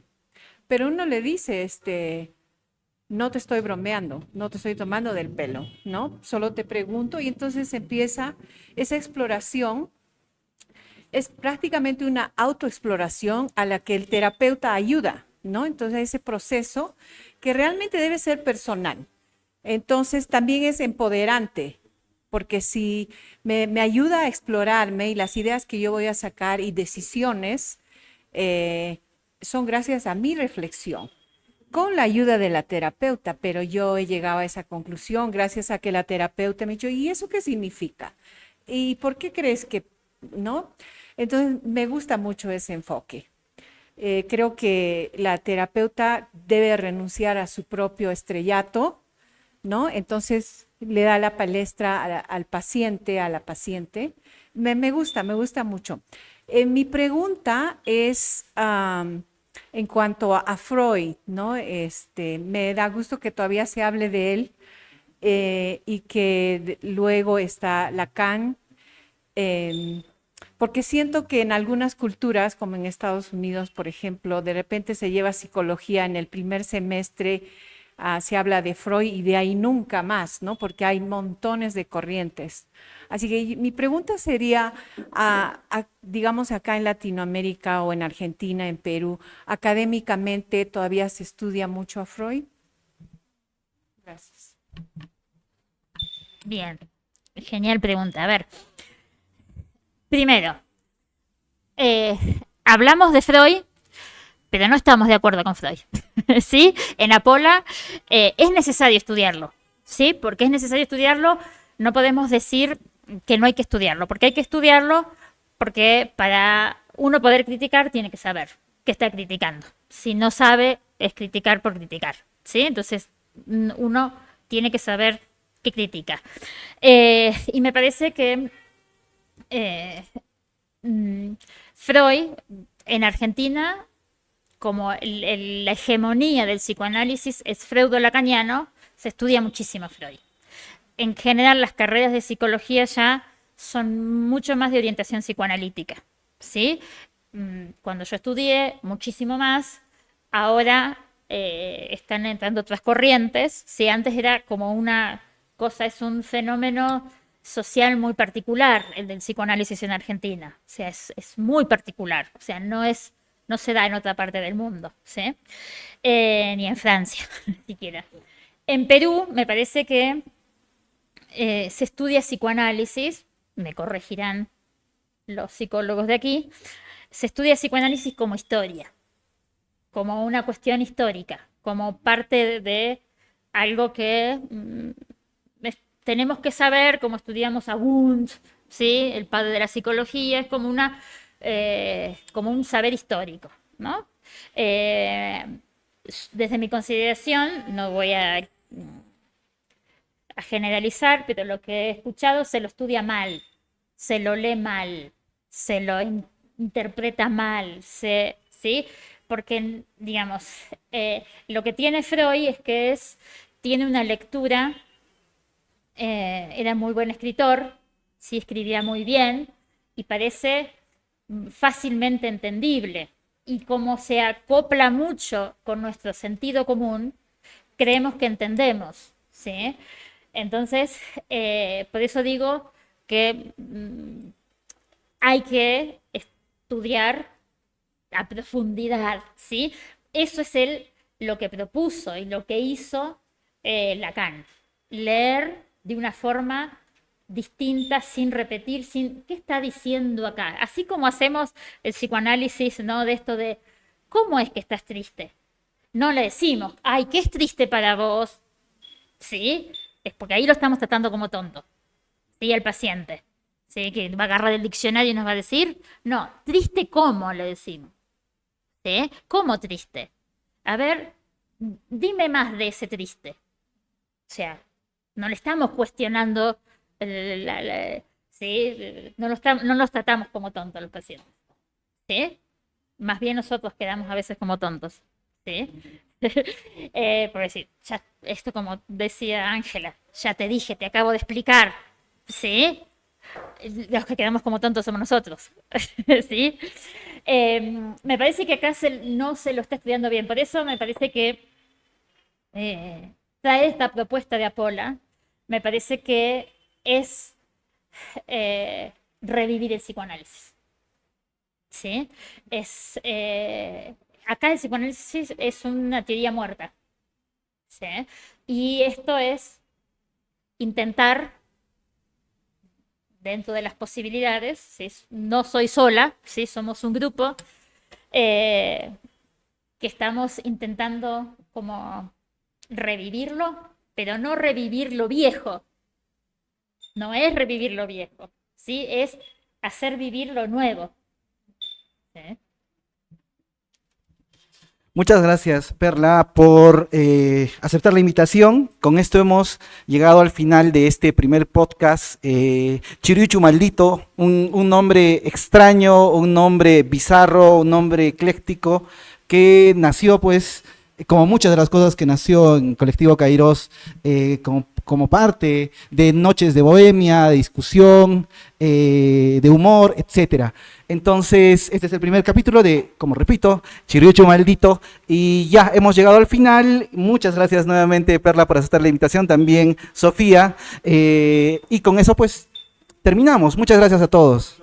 Pero uno le dice, no te estoy bromeando, no te estoy tomando del pelo, ¿no? Solo te pregunto y entonces empieza esa exploración. Es prácticamente una autoexploración a la que el terapeuta ayuda, ¿no? Entonces ese proceso que realmente debe ser personal. Entonces también es empoderante, porque si me ayuda a explorarme y las ideas que yo voy a sacar y decisiones son gracias a mi reflexión, con la ayuda de la terapeuta, pero yo he llegado a esa conclusión gracias a que la terapeuta me ha dicho, ¿y eso qué significa? ¿Y por qué crees que no? Entonces me gusta mucho ese enfoque. Creo que la terapeuta debe renunciar a su propio estrellato, ¿no? Entonces le da la palestra al paciente, a la paciente. Me gusta mucho. Mi pregunta es en cuanto a Freud, ¿no? Me da gusto que todavía se hable de él y que luego está Lacan, porque siento que en algunas culturas, como en Estados Unidos, por ejemplo, de repente se lleva psicología en el primer semestre, se habla de Freud y de ahí nunca más, ¿no? Porque hay montones de corrientes. Así que mi pregunta sería, digamos acá en Latinoamérica o en Argentina, en Perú, académicamente todavía se estudia mucho a Freud. Gracias. Bien, genial pregunta. A ver, primero, hablamos de Freud, pero no estamos de acuerdo con Freud. ¿Sí? En Apola es necesario estudiarlo, ¿sí? Porque es necesario estudiarlo, no podemos decir que no hay que estudiarlo, porque hay que estudiarlo porque para uno poder criticar tiene que saber qué está criticando. Si no sabe, es criticar por criticar, ¿sí? Entonces, uno tiene que saber qué critica. Y me parece que Freud en Argentina, como la hegemonía del psicoanálisis es freudo-lacaniano, se estudia muchísimo Freud. En general, las carreras de psicología ya son mucho más de orientación psicoanalítica, ¿sí? Cuando yo estudié, muchísimo más. Ahora están entrando otras corrientes. ¿Sí? Antes era como una cosa, es un fenómeno social muy particular, el del psicoanálisis en Argentina. O sea, es muy particular. O sea, no se da en otra parte del mundo, ¿sí? Ni en Francia, ni siquiera. En Perú, me parece que se estudia psicoanálisis, me corregirán los psicólogos de aquí, se estudia psicoanálisis como historia, como una cuestión histórica, como parte de algo que tenemos que saber, como estudiamos a Wundt, ¿sí? El padre de la psicología, es como como un saber histórico, ¿no? Desde mi consideración, no voy a generalizar, pero lo que he escuchado se lo estudia mal, se lo lee mal, se lo interpreta mal, ¿sí? Porque, digamos, lo que tiene Freud es que tiene una lectura, era muy buen escritor, sí, escribía muy bien y parece fácilmente entendible. Y como se acopla mucho con nuestro sentido común, creemos que entendemos, ¿sí? Entonces, por eso digo que hay que estudiar a profundidad, ¿sí? Eso es lo que propuso y lo que hizo Lacan. Leer de una forma distinta, sin repetir, ¿qué está diciendo acá? Así como hacemos el psicoanálisis, ¿no? De esto de, ¿cómo es que estás triste? No le decimos, ay, ¿qué es triste para vos? ¿Sí? Es porque ahí lo estamos tratando como tonto. ¿Sí? El paciente. ¿Sí? Que va a agarrar el diccionario y nos va a decir, no, triste ¿cómo? Le decimos. ¿Sí? ¿Cómo triste? A ver, dime más de ese triste. O sea, no le estamos cuestionando, ¿sí? No los tratamos como tontos los pacientes. ¿Sí? Más bien nosotros quedamos a veces como tontos. ¿Sí? Por decir, esto como decía Ángela, ya te dije, te acabo de explicar. ¿Sí? Los que quedamos como tontos somos nosotros. ¿Sí? Me parece que acá no se lo está estudiando bien. Por eso me parece que traer esta propuesta de Apolla, me parece que es revivir el psicoanálisis. ¿Sí? Acá el psicoanálisis es una teoría muerta. ¿Sí? Y esto es intentar, dentro de las posibilidades, ¿sí? No soy sola, ¿sí? Somos un grupo que estamos intentando como revivirlo, pero no revivir lo viejo. No es revivir lo viejo, ¿sí? Es hacer vivir lo nuevo. ¿Sí? Muchas gracias, Perla, por aceptar la invitación. Con esto hemos llegado al final de este primer podcast. Chiriuchu Maldito, un nombre extraño, un nombre bizarro, un nombre ecléctico, que nació, pues, como muchas de las cosas que nació en Colectivo Kairos, como parte de noches de bohemia, de discusión, de humor, etcétera. Entonces, este es el primer capítulo de, como repito, Chiriuchu Maldito, y ya hemos llegado al final. Muchas gracias nuevamente, Perla, por aceptar la invitación, también Sofía, y con eso pues terminamos. Muchas gracias a todos.